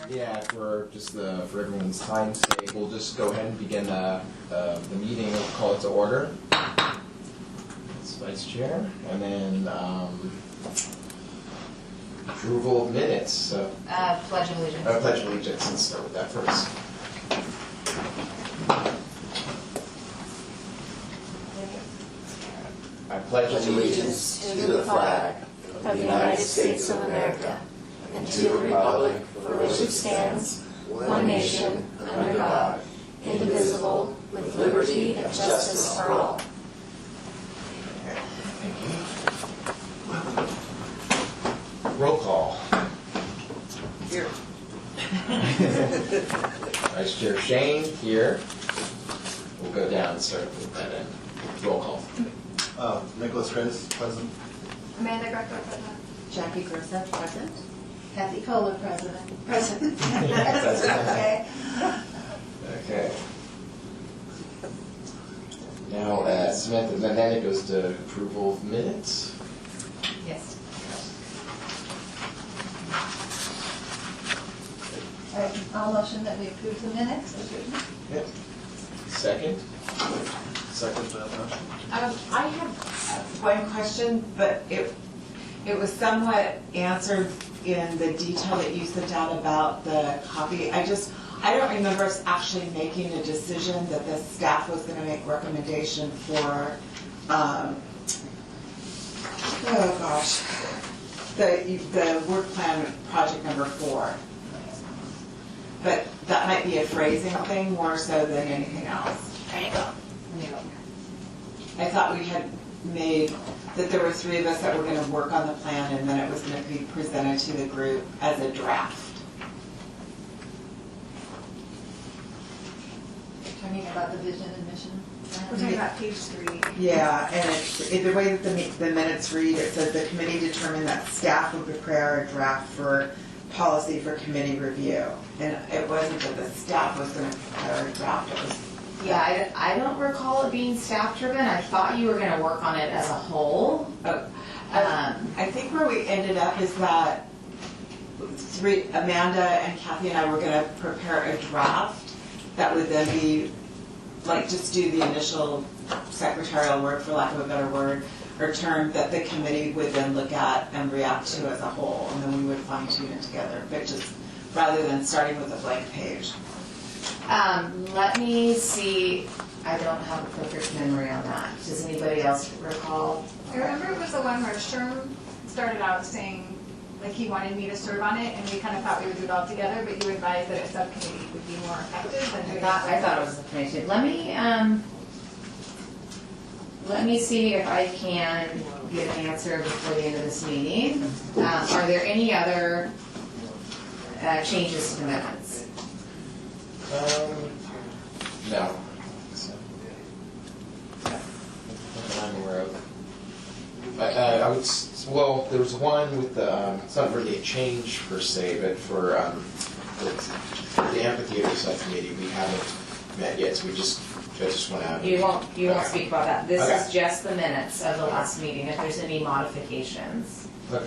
Yeah, for everyone's time's sake, we'll just go ahead and begin the meeting. We'll call it to order. That's Vice Chair, and then approval of minutes. So, Pledge of allegiance. Pledge of allegiance. Let's start with that first. I pledge allegiance to the flag of the United States of America and to the republic for which it stands, one nation, under God, indivisible, with liberty and justice for all. Thank you. Roll call. Here. Vice Chair Shane here. We'll go down and start with that end. Roll call. Nicholas Chris, present. Amanda Greco, present. Jackie Grissett, present. Kathy Kohler, president. Present. Okay. Okay. Now, Samantha, then it goes to approval of minutes. Yes. All right, I'll motion that we approve the minutes. Yep. Second? Second to that motion. I have one question, but it was somewhat answered in the detail that you sent out about the copy. I don't remember us actually making a decision that the staff was going to make recommendation for, the work plan project number 4. But that might be a phrasing thing more so than anything else. There you go. I thought we had made, that there were 3 of us that were going to work on the plan and then it was going to be presented to the group as a draft. Talking about the vision and mission. We're talking about page 3. Yeah, and the way that the minutes read, it says the committee determined that staff would prepare a draft for policy for committee review. And it wasn't that the staff was going to prepare a draft, it was. Yeah, I don't recall it being staff driven. I thought you were going to work on it as a whole. I think where we ended up is that Amanda and Kathy and I were going to prepare a draft that would then be, like, just do the initial secretarial work, for lack of a better word, or term that the committee would then look at and react to as a whole, and then we would fine tune it together, but just rather than starting with a blank page. Let me see. I don't have a perfect memory on that. Does anybody else recall? I remember it was the one where Sherm started out saying, like, he wanted me to serve on it, and we kind of thought we would do it all together, but you advised that a subcommittee would be more effective than doing it. I thought it was a committee. Let me see if I can get an answer before the end of this meeting. Are there any other changes to the minutes? No. Nothing I'm aware of. Well, there was one with the, it's not really a change per se, but for the amphitheater subcommittee, we haven't met yet, so I just went out. You won't speak about that. This Okay. is just the minutes of the last meeting, if there's any modifications. Okay.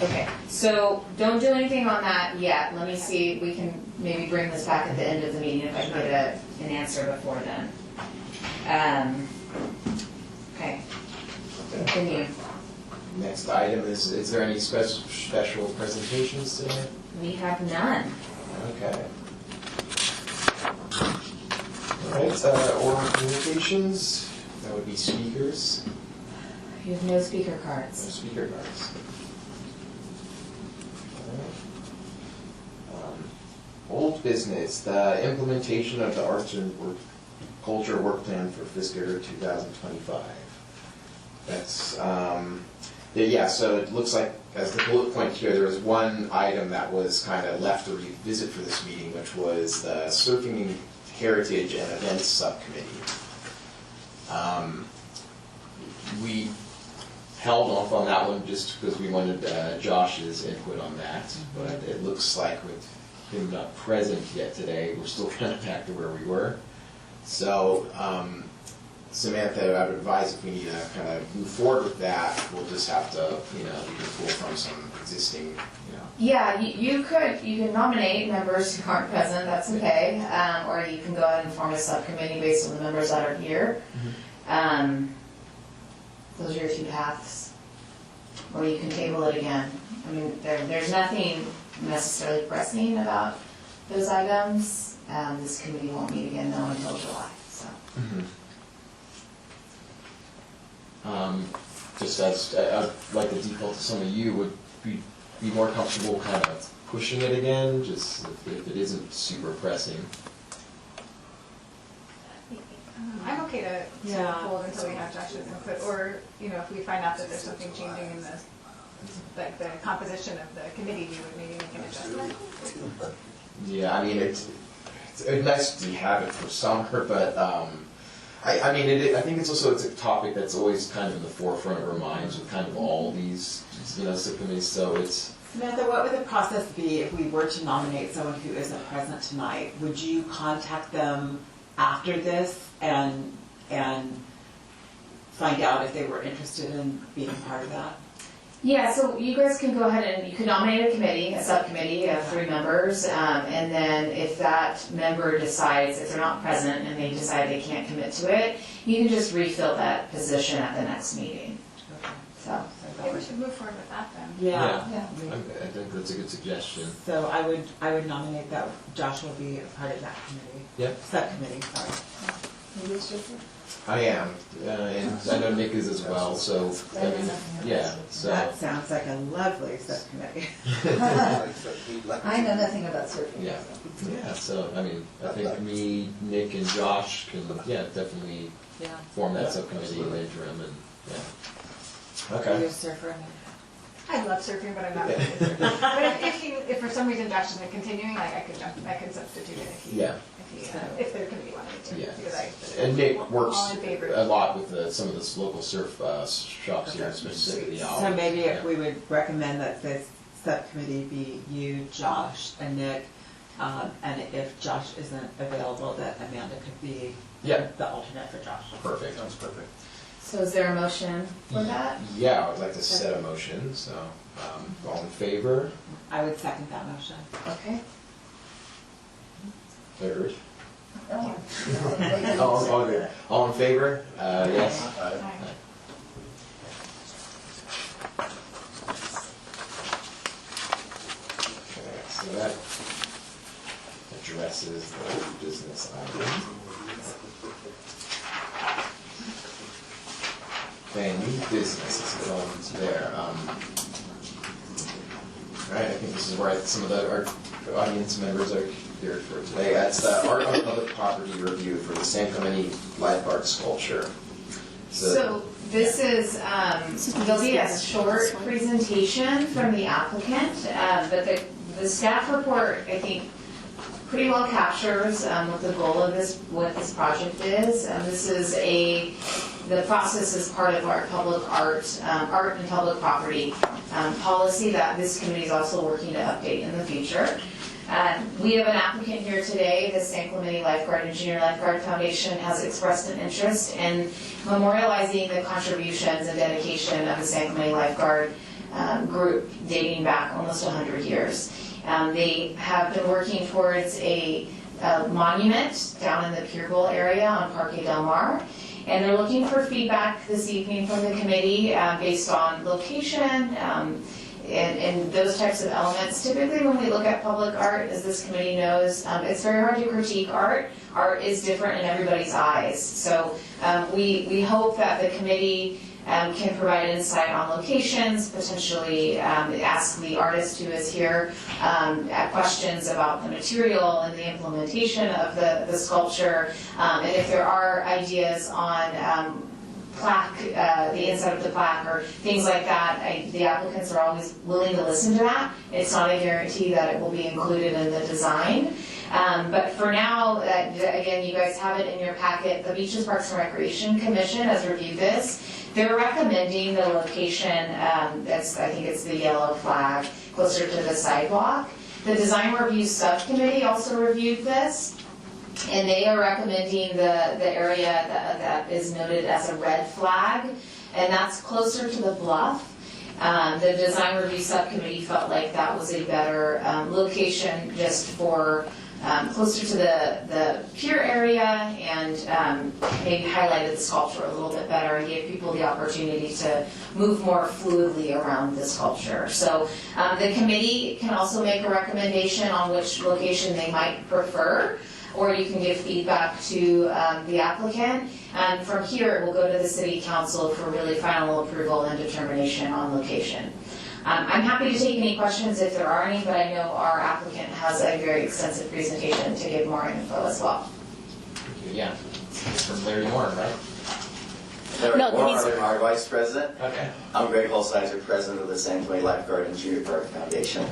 Okay, so don't do anything on that yet. Let me see, we can maybe bring this back at the end of the meeting if I can get an answer before then. Okay, continue. Next item is there any special presentations today? We have none. Okay. All right, oral communications, that would be speakers, You have no speaker no cards. speaker cards. All right. Old business, the implementation of the Arts and Culture Work Plan for fiscal year 2025. That's, yeah, so it looks like, as the bullet point here, there was one item that was kind of left to revisit for this meeting, which was the Surfing Heritage and Events Subcommittee. We held off on that one just because we wanted Josh's input on that, but it looks like with him not present yet today, we're still kind of back to where we were. So, Samantha, I would advise if we need to kind of move forward with that, we'll just have to, we can pull from some existing, you know. Yeah, you can nominate members who aren't present, that's okay, or you can go ahead and form a subcommittee based on the members that are here. Those are your two paths. Or you can table it again. I mean, there's nothing necessarily pressing about those items. This committee won't meet again though until July, so. Just as, I'd like to default to some of you, would be more comfortable kind of pushing it again, just if it isn't super pressing. I'm okay to Yeah. hold until we have Josh's input, or, you know, if we find out that there's something changing in the, like, the composition of the committee, we would maybe make an adjustment. Yeah, I mean, it's nice to have it for summer, but, I mean, I think it's a topic that's always kind of in the forefront of our minds with kind of all these, you know, subcommittees, so it's, Samantha, what would the process be if we were to nominate someone who isn't present tonight? Would you contact them after this and find out if they were interested in being part of that? Yeah, so you guys can go ahead and you can nominate a committee, a subcommittee of 3 members, and then if that member decides, if they're not present and they decide they can't commit to it, you can just refill that position at the next meeting, Okay. so. Maybe we should move forward with that then. Yeah. I think that's a good suggestion. So I would nominate that Josh will be a part of that committee. Yep. Subcommittee, sorry. I am, and I know Nick is as well, so, I mean, yeah, so. That sounds like a lovely subcommittee. I know nothing about surfing. Yeah, yeah, so, I mean, I think me, Nick, and Josh can, yeah, definitely Yeah. form that subcommittee in the interim, and, yeah. Are you Okay. a surfer? I love surfing, but I'm not really a surfer. But if for some reason Josh isn't continuing, like, I could substitute it Yeah. if their committee wanted me to. Yeah. Because And Nick works all in favor. a lot with some of the local surf shops here, specifically. So maybe if Yeah. we would recommend that this subcommittee be you, Josh, and Nick, and if Josh isn't available, that Amanda could be Yeah. the alternate for Josh. Perfect. Sounds perfect. So is there a motion for that? Yeah, I would like to set a motion, so, all in favor? I would second that motion. Okay. Third? Oh. All in favor? Yes? Aye. Okay, so that addresses the business item. Okay, new business is going there. Alright, I think this is where some of our audience members are here for today. That's the Art on Public Property review for the San Clemente lifeguard sculpture. So this is, there'll be a short presentation from the applicant, but the staff report, I think, pretty well captures what the goal of what this project is. This is the process is part of our public art and public property policy that this committee is also working to update in the future. We have an applicant here today. The San Clemente Lifeguard and Junior Lifeguard Foundation has expressed an interest in memorializing the contributions and dedication of the San Clemente Lifeguard group dating back almost 100 years. They have been working towards a monument down in the Pier Bowl area on Parque Del Mar. And they're looking for feedback this evening from the committee based on location and those types of elements. Typically when we look at public art, as this committee knows, it's very hard to critique art. Art is different in everybody's eyes. So we hope that the committee can provide insight on locations, potentially ask the artist who is here questions about the material and the implementation of the sculpture, and if there are ideas on plaque, the inside of the plaque or things like that, the applicants are always willing to listen to that. It's not a guarantee that it will be included in the design. But for now, again, you guys have it in your packet. The Beaches, Parks and Recreation Commission has reviewed this. They're recommending the location, I think it's the yellow flag, closer to the sidewalk. The Design Review Subcommittee also reviewed this, and they are recommending the area that is noted as a red flag, and that's closer to the bluff. The design review subcommittee felt like that was a better location just for closer to the pier area, and maybe highlighted the sculpture a little bit better and gave people the opportunity to move more fluidly around the sculpture. So the committee can also make a recommendation on which location they might prefer, or you can give feedback to the applicant. And from here, it will go to the city council for really final approval and determination on location. I'm happy to take any questions if there are any, but I know our applicant has a very extensive presentation to give more info as well. Yeah, it's from Larry Moore, right? No, Larry Moore, he's- our Vice President. Okay. I'm Greg Holsizer, President of the San Clay Lifeguard and Junior Park Foundation.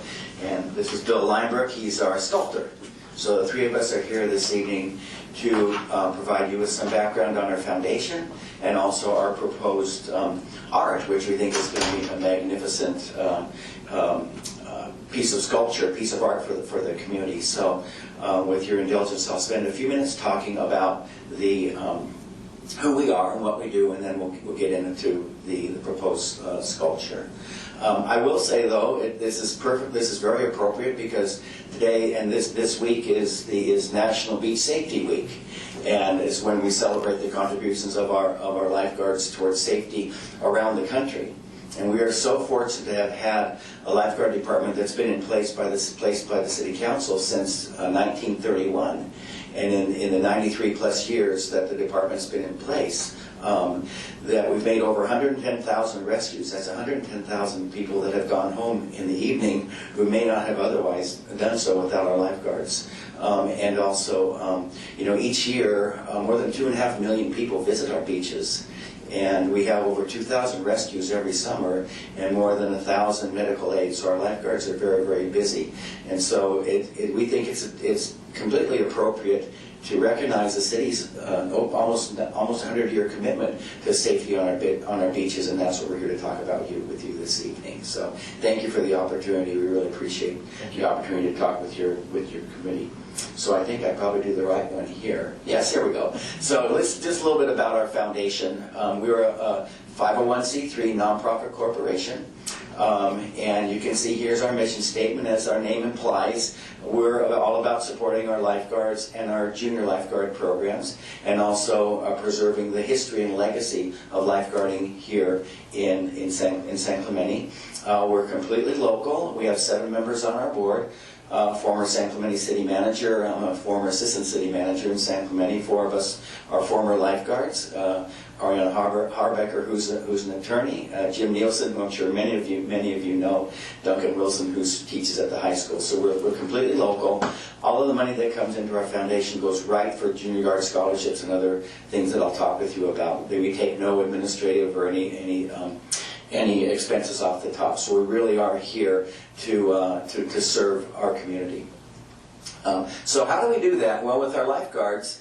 And this is Bill Leinbrook, he's our sculptor. So the three of us are here this evening to provide you with some background on our foundation and also our proposed art, which we think is going to be a magnificent piece of sculpture, piece of art for the community. So with your indulgence, I'll spend a few minutes talking about the who we are and what we do, and then we'll get into the proposed sculpture. I will say though, this is perfect. This is very appropriate because today and this week is National Beach Safety Week, and it's when we celebrate the contributions of our lifeguards towards safety around the country. And we are so fortunate to have had a lifeguard department that's been in place by the City Council since 1931. And in the 93 plus years that the department's been in place, that we've made over 110,000 rescues. That's 110,000 people that have gone home in the evening who may not have otherwise done so without our lifeguards. And also, each year, more than 2.5 million people visit our beaches. And we have over 2,000 rescues every summer and more than 1,000 medical aids. So our lifeguards are very, very busy. And so we think it's completely appropriate to recognize the city's almost 100-year commitment to safety on our beaches, and that's what we're here to talk about with you this evening. So thank you for the opportunity. We really appreciate the opportunity to talk with your committee. So I think I probably do the right one here. Yes, here we go. So let's just a little bit about our foundation. We're a 501c3 nonprofit corporation. And you can see here's our mission statement. As our name implies, we're all about supporting our lifeguards and our junior lifeguard programs, and also preserving the history and legacy of lifeguarding here in San Clemente. We're completely local. We have 7 members on our board. Former San Clemente City Manager, I'm a former Assistant City Manager in San Clemente. 4 of us are former lifeguards. Ariana Harbecker, who's an attorney, Jim Nielsen, who I'm sure many of you know, Duncan Wilson, who teaches at the high school. So we're completely local. All of the money that comes into our foundation goes right for junior guard scholarships and other things that I'll talk with you about. We take no administrative or any expenses off the top. So we really are here to serve our community. So how do we do that? Well, with our lifeguards,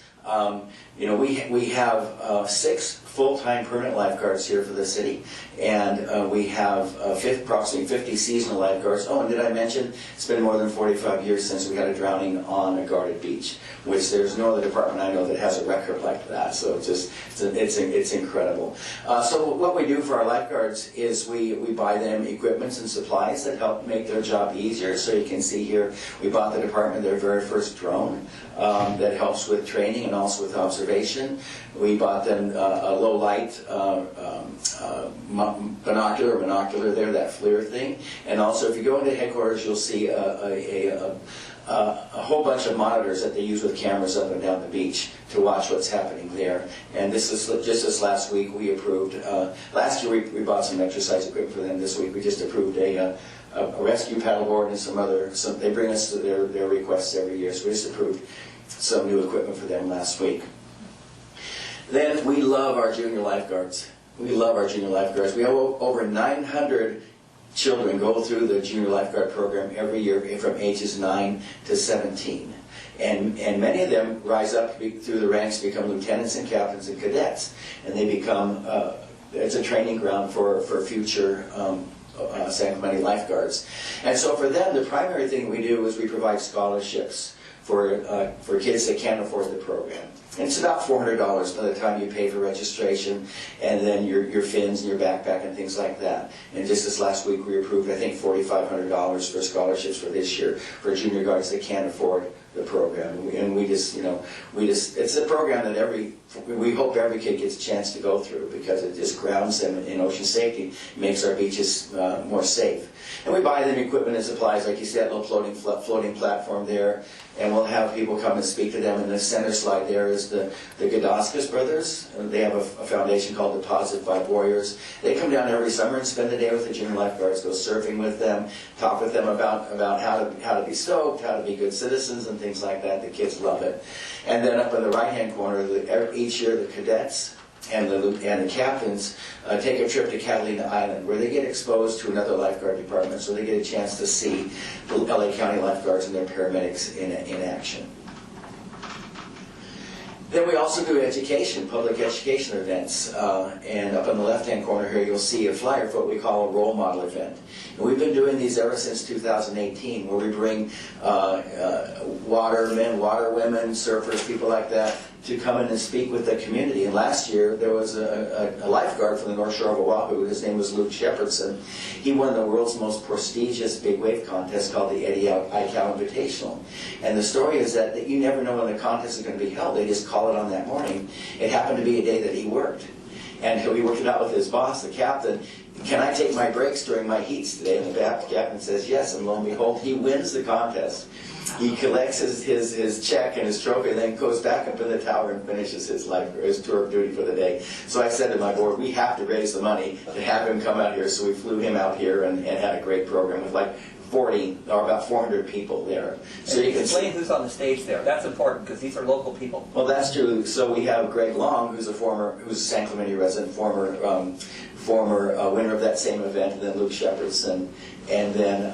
we have 6 full-time permanent lifeguards here for the city, and we have approximately 50 seasonal lifeguards. Oh, and did I mention it's been more than 45 years since we had a drowning on a guarded beach, which there's no other department I know that has a record like that. So it's incredible. So what we do for our lifeguards is we buy them equipments and supplies that help make their job easier. So you can see here we bought the department their very first drone that helps with training and also with observation. We bought them a low light binocular there, that FLIR thing. And also if you go into headquarters, you'll see a whole bunch of monitors that they use with cameras up and down the beach to watch what's happening there. And this is just this last week we approved, last year we bought some exercise equipment for them. This week we just approved a rescue paddleboard and they bring us their requests every year. So we just approved some new equipment for them last week. Then we love our junior lifeguards. We love our junior lifeguards. We have over 900 children go through the junior lifeguard program every year from ages 9 to 17. And many of them rise up through the ranks to become lieutenants and captains and cadets. And they become, it's a training ground for future San Clemente lifeguards. And so for them, the primary thing we do is we provide scholarships for kids that can't afford the program. And it's about $400 by the time you pay for registration and then your fins and your backpack and things like that. And just this last week we approved, I think, $4,500 for scholarships for this year for junior guards that can't afford the program. And we just, it's a program that we hope every kid gets a chance to go through because it just grounds them in ocean safety, makes our beaches more safe. And we buy them equipment and supplies, like you said, a little floating platform there, and we'll have people come and speak to them. In the center slide there is the Godoskas brothers. They have a foundation called Deposit 5 Warriors. They come down every summer and spend the day with the junior lifeguards, go surfing with them, talk with them about how to be stoked, how to be good citizens and things like that. The kids love it. And then up in the right-hand corner, each year the cadets and the captains take a trip to Catalina Island where they get exposed to another lifeguard department, so they get a chance to see the LA County lifeguards and their paramedics in action. Then we also do education, public education events, and up in the left-hand corner here you'll see a flyer for what we call a role model event. And we've been doing these ever since 2018, where we bring watermen, waterwomen, surfers, people like that, to come in and speak with the community. And last year there was a lifeguard from the North Shore of Oahu. His name was Luke Shepardson. He won the world's most prestigious big wave contest called the Eddie Aikau Invitational. And the story is that you never know when the contest is going to be held. They just call it on that morning. It happened to be a day that he worked. And he worked it out with his boss, the captain. Can I take my breaks during my heats today? And the captain says yes, and lo and behold, he wins the contest. He collects his check and his trophy, and then goes back up in the tower and finishes his tour of duty for the day. So I said to my board, we have to raise the money to have him come out here. So we flew him out here and had a great program with like 40 or about 400 people there. So you can explain who's on the stage there. That's important because these are local people. Well, that's true. So we have Greg Long, who's a San Clemente resident, former winner of that same event, and then Luke Shepardson, and then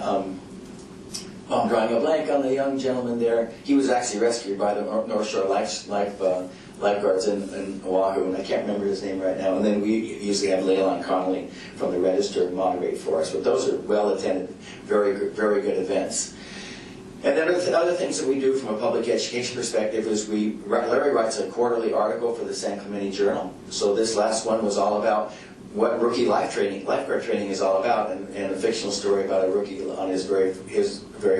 I'm drawing a blank on the young gentleman there. He was actually rescued by the North Shore lifeguards in Oahu, and I can't remember his name right now. And then we usually have Leilon Connolly from the Register moderate for us. But those are well-attended, very good events. And then other things that we do from a public education perspective is Larry writes a quarterly article for the San Clemente Journal. So this last one was all about what rookie lifeguard training is all about, and a fictional story about a rookie on his very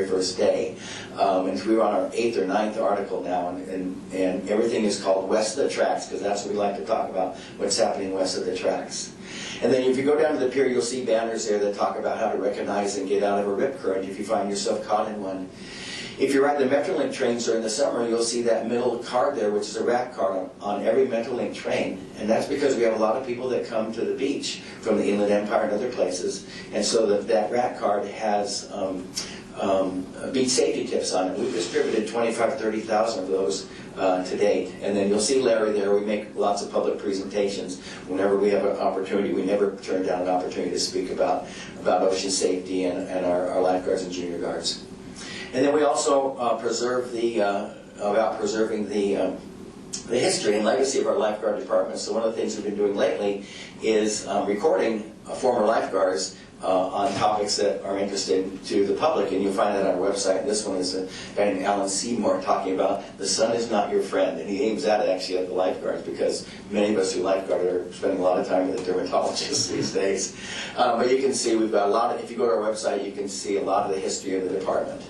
first day. And we were on our 8th or 9th article now, and everything is called West of the Tracks, because that's what we like to talk about, what's happening west of the tracks. And then if you go down to the pier, you'll see banners there that talk about how to recognize and get out of a rip current if you find yourself caught in one. If you ride the Metrolink trains during the summer, you'll see that middle card there, which is a rack card on every Metrolink train. And that's because we have a lot of people that come to the beach from the Inland Empire and other places. And so that rack card has beach safety tips on it. We've distributed 25,000 to 30,000 of those to date. And then you'll see Larry there. We make lots of public presentations whenever we have an opportunity. We never turn down an opportunity to speak about ocean safety and our lifeguards and junior guards. And then we also preserving the history and legacy of our lifeguard department. So one of the things we've been doing lately is recording former lifeguards on topics that are interesting to the public, and you'll find that on our website. And this one is a guy named Alan Seymour talking about the sun is not your friend, and he aims at it actually at the lifeguards, because many of us who lifeguard are spending a lot of time with the dermatologists these days. But you can see we've got a lot of, if you go to our website, you can see a lot of the history of the department.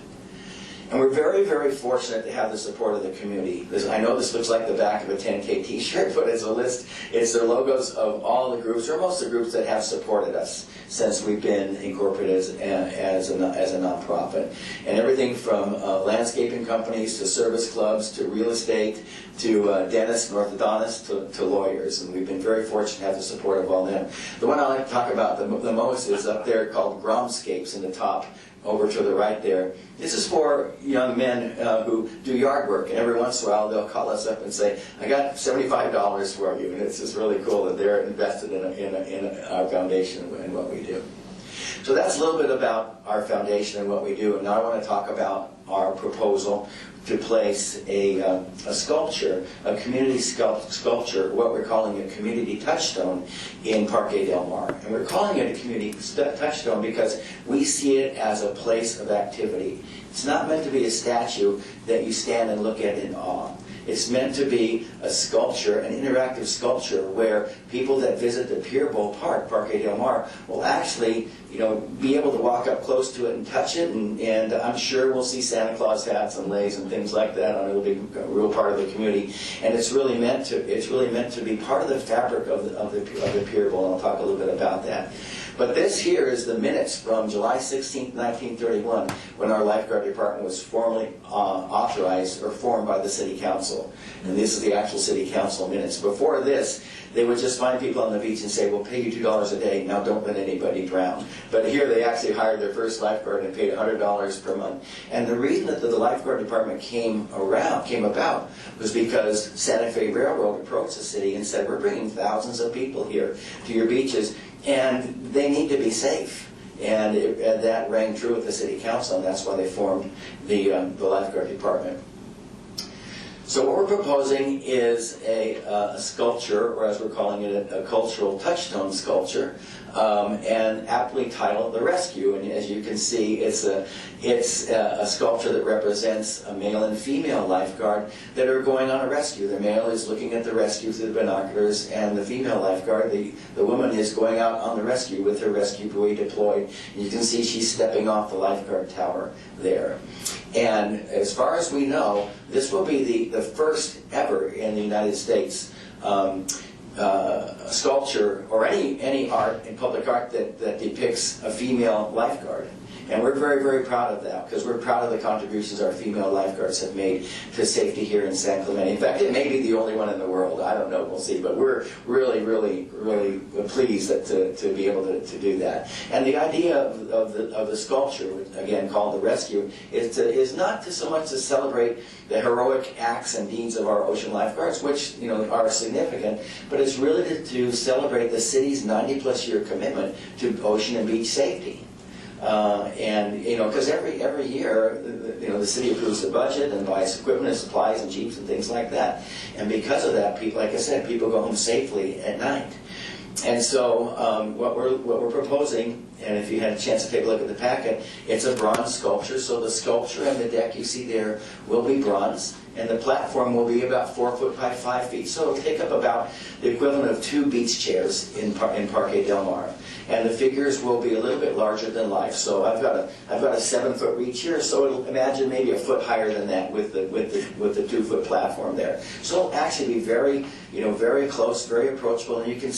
And we're very fortunate to have the support of the community. I know this looks like the back of a 10K t-shirt, but it's a list. It's the logos of all the groups, or most of the groups that have supported us since we've been incorporated as a nonprofit. And everything from landscaping companies to service clubs to real estate to dentists and orthodontists to lawyers. And we've been very fortunate to have the support of all them. The one I like to talk about the most is up there called Gromscapes in the top, over to the right there. This is for young men who do yard work, and every once in a while they'll call us up and say, I got $75 for you, and it's just really cool that they're invested in our foundation and what we do. So that's a little bit about our foundation and what we do, and now I want to talk about our proposal to place a sculpture, a community sculpture, what we're calling a community touchstone in Parque Del Mar. And we're calling it a community touchstone because we see it as a place of activity. It's not meant to be a statue that you stand and look at in awe. It's meant to be a sculpture, an interactive sculpture, where people that visit the Pier Bowl Park, Parque Del Mar, will actually, be able to walk up close to it and touch it, and I'm sure we'll see Santa Claus hats and leis and things like that. It'll be a real part of the community, and it's really meant to be part of the fabric of the Pier Bowl. And I'll talk a little bit about that. But this here is the minutes from July 16, 1931, when our lifeguard department was formally authorized or formed by the city council. And this is the actual city council minutes. Before this, they would just find people on the beach and say, we'll pay you $2 a day, now don't let anybody drown. But here they actually hired their first lifeguard and paid $100 per month. And the reason that the lifeguard department came about was because Santa Fe Railroad approached the city and said, we're bringing thousands of people here to your beaches, and they need to be safe. And that rang true with the city council, and that's why they formed the lifeguard department. So what we're proposing is a sculpture, or as we're calling it, a cultural touchstone sculpture, and aptly titled The Rescue. And as you can see, it's a sculpture that represents a male and female lifeguard that are going on a rescue. The male is looking at the rescue through the binoculars, and the female lifeguard, the woman, is going out on the rescue with her rescue buoy deployed. And you can see she's stepping off the lifeguard tower there. And as far as we know, this will be the first ever in the United States sculpture or any art in public art that depicts a female lifeguard. And we're very, very proud of that, because we're proud of the contributions our female lifeguards have made to safety here in San Clemente. In fact, it may be the only one in the world. I don't know. We'll see. But we're really, really, really pleased to be able to do that. And the idea of the sculpture, again called The Rescue, is not so much to celebrate the heroic acts and deeds of our ocean lifeguards, which are significant, but it's really to celebrate the city's 90-plus year commitment to ocean and beach safety. Because every year, the city approves the budget and buys equipment and supplies and jeeps and things like that. And because of that, people, like I said, people go home safely at night. And so what we're proposing, and if you had a chance to take a look at the packet, it's a bronze sculpture. So the sculpture and the deck you see there will be bronze, and the platform will be about 4 foot by 5 feet. So it'll take up about the equivalent of 2 beach chairs in Parque Del Mar. And the figures will be a little bit larger than life. So I've got a 7-foot reach here. So it'll imagine maybe a foot higher than that with the 2-foot platform there. So it'll actually be very very close, very approachable, and you can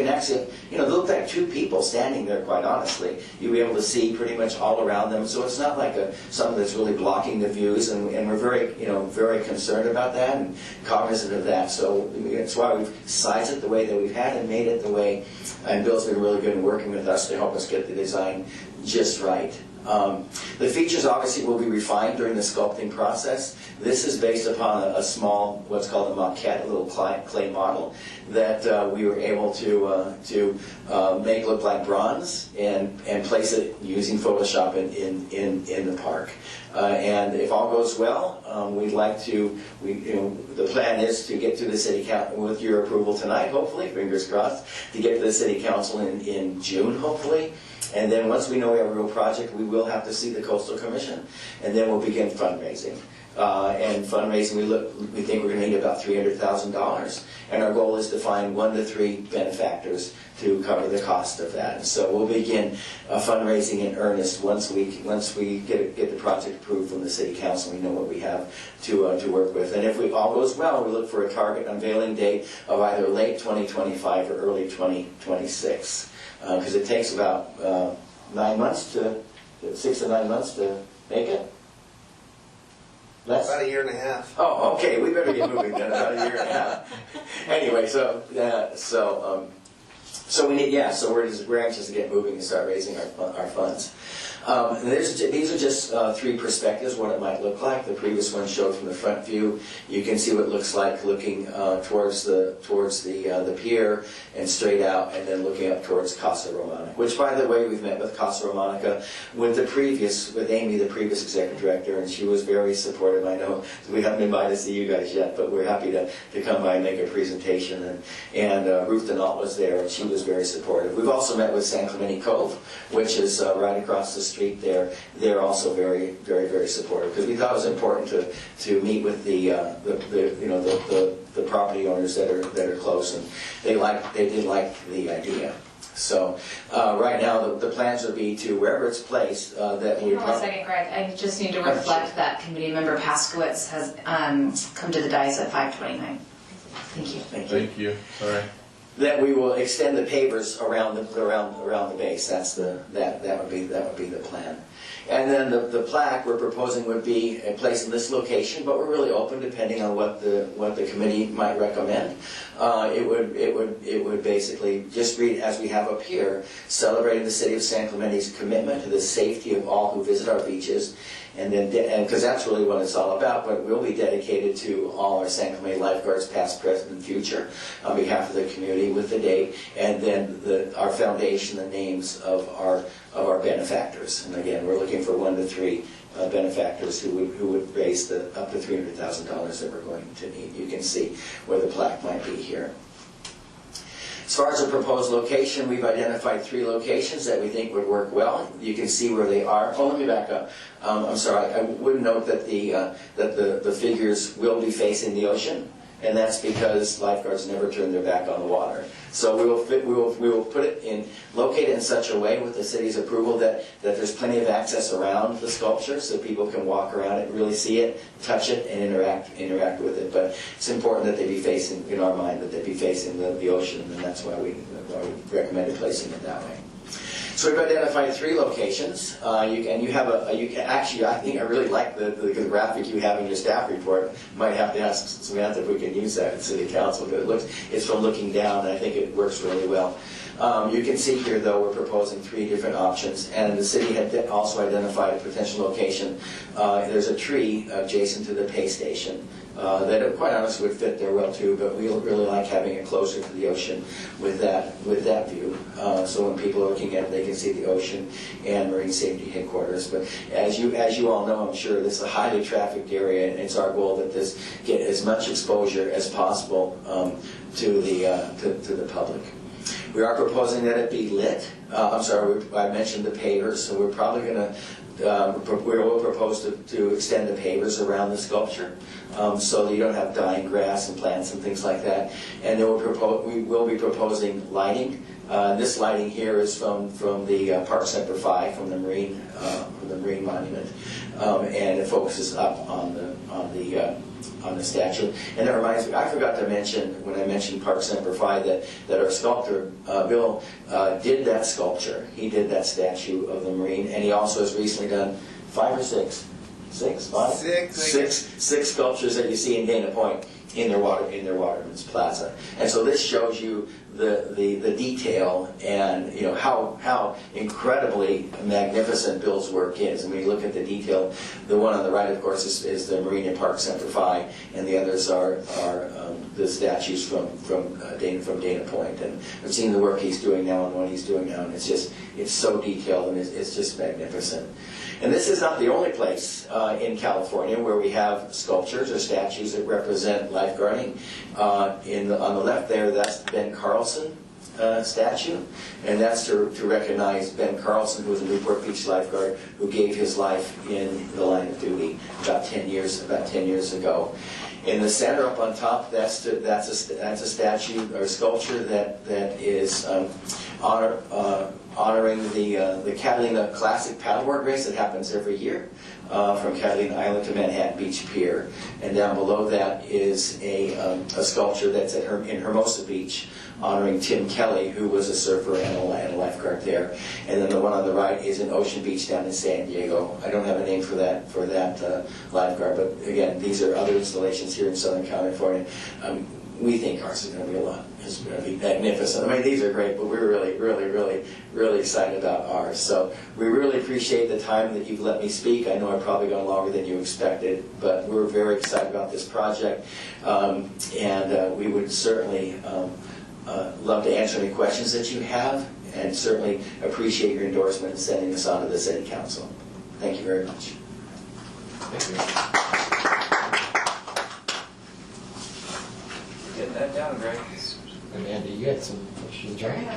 actually look like 2 people standing there. Quite honestly, you'll be able to see pretty much all around them. So it's not like something that's really blocking the views, and we're very concerned about that and cognizant of that. So that's why we've sized it the way that we've had and made it the way. And Bill's been really good in working with us to help us get the design just right. The features obviously will be refined during the sculpting process. This is based upon a small, what's called a maquette, a little clay model that we were able to make look like bronze and place it using Photoshop in the park. And if all goes well, the plan is to get to the city council with your approval tonight, hopefully, fingers crossed, to get to the city council in June, hopefully. And then once we know we have a real project, we will have to see the Coastal Commission, and then we'll begin fundraising. And fundraising, we think we're going to need about $300,000, and our goal is to find 1 to 3 benefactors to cover the cost of that. And so we'll begin fundraising in earnest once we get the project approved from the City Council. We know what we have to work with. And if all goes well, we look for a target unveiling date of either late 2025 or early 2026. Because it takes about 6 to 9 months to make it. Less? About 1.5 years. Oh, okay. We better get moving then. About 1.5 years. Anyway, so we need. So we're anxious to get moving and start raising our funds. These are just three perspectives, what it might look like. The previous one showed from the front view. You can see what it looks like looking towards the pier and straight out, and then looking up towards Casa Romana, which, by the way, we've met with Casa Romana with Amy, the previous executive director, and she was very supportive. I know we haven't been by to see you guys yet, but we're happy to come by and make a presentation. And Ruth Denault was there, and she was very supportive. We've also met with San Clemente Cove, which is right across the street there. They're also very, very, very supportive, because we thought it was important to meet with the property owners that are close, and they did like the idea. So right now the plans would be to wherever it's placed that we. Hold on a second, Greg. I just need to reflect that committee member Paskowitz has come to the dais at 5:29. Thank you. Thank you. Sorry. That we will extend the pavers around the base. That would be the plan. And then the plaque we're proposing would be placed in this location, but we're really open depending on what the committee might recommend. It would basically just read, as we have up here, celebrating the city of San Clemente's commitment to the safety of all who visit our beaches. And then, because that's really what it's all about, but we'll be dedicated to all our San Clemente lifeguards, past, present, and future, on behalf of the community with the date, and then our foundation, the names of our benefactors. And again, we're looking for 1 to 3 benefactors who would raise up to $300,000 that we're going to need. You can see where the plaque might be here. As far as the proposed location, we've identified 3 locations that we think would work well. You can see where they are. Oh, let me back up. I'm sorry. I would note that the figures will be facing the ocean, and that's because lifeguards never turn their back on the water. So we will put it locate it in such a way with the city's approval that there's plenty of access around the sculpture, so people can walk around it, really see it, touch it, and interact with it. But it's important that they be facing, in our mind, that they be facing the ocean, and that's why we recommended placing it that way. So we've identified 3 locations. Actually, I think I really like the graphic you have in your staff report. Might have to ask Samantha if we can use that in City Council, but it's from looking down, and I think it works really well. You can see here, though, we're proposing 3 different options, and the city had also identified a potential location. There's a tree adjacent to the pay station that, quite honestly, would fit there well too. But we really like having it closer to the ocean with that view. So when people are looking at it, they can see the ocean and Marine Safety Headquarters. But as you all know, I'm sure this is a highly trafficked area, and it's our goal that this get as much exposure as possible to the public. We are proposing that it be lit. I mentioned the pavers, so we're probably going to. We will propose to extend the pavers around the sculpture, so that you don't have dying grass and plants and things like that. And then we will be proposing lighting. This lighting here is from the Park Semper Fi, from the Marine Monument, and it focuses up on the statue. And that reminds me, I forgot to mention when I mentioned Park Semper Fi that our sculptor Bill did that sculpture. He did that statue of the Marine, and he also has recently done 5 or 6, 6 sculptures that you see in Dana Point in their Waterman's Plaza. And so this shows you the detail and how incredibly magnificent Bill's work is. And when you look at the detail, the one on the right, of course, is the Marine and Park Semper Fi, and the others are the statues from Dana Point. And I've seen the work he's doing now and what he's doing now, and it's so detailed, and it's just magnificent. And this is not the only place in California where we have sculptures or statues that represent lifeguarding. On the left there, that's Ben Carlson statue, and that's to recognize Ben Carlson, who was a Newport Beach lifeguard who gave his life in the line of duty about 10 years ago. In the center up on top, that's a statue or sculpture that is honoring the Catalina Classic paddleboard race that happens every year from Catalina Island to Manhattan Beach Pier. And down below that is a sculpture that's in Hermosa Beach, honoring Tim Kelly, who was a surfer and a lifeguard there. And then the one on the right is in Ocean Beach down in San Diego. I don't have a name for that lifeguard, but again, these are other installations here in Southern California. we think ours is going to be magnificent. I mean, these are great, but we're really excited about ours. So we really appreciate the time that you've let me speak. I know I've probably gone longer than you expected, but we're very excited about this project. And we would certainly love to answer any questions that you have, and certainly appreciate your endorsement in sending this on to the City Council. Thank you very much. Thank you. Getting that down, Greg. Amanda, you had some questions, right?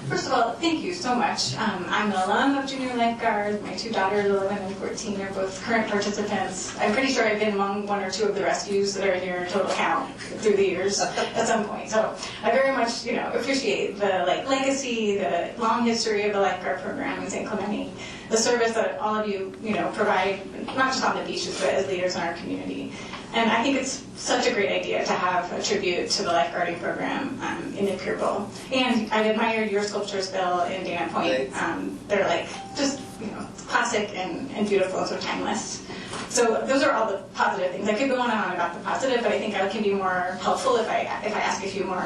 First of all, thank you so much. I'm an alum of Junior Lifeguard. My 2 daughters, 11 and 14, are both current participants. I'm pretty sure I've been among 1 or 2 of the rescues that are in your total count through the years at some point. So I very much, appreciate the legacy, the long history of the lifeguard program in St. Clemente, the service that all of you, provide, not just on the beaches, but as leaders in our community. And I think it's such a great idea to have a tribute to the lifeguarding program in the Pier Bowl. And I admired your sculptures, Bill, in Dana Point. They're just classic and beautiful and so timeless. So those are all the positive things. I could go on and on about the positive, but I think I can be more helpful if I ask a few more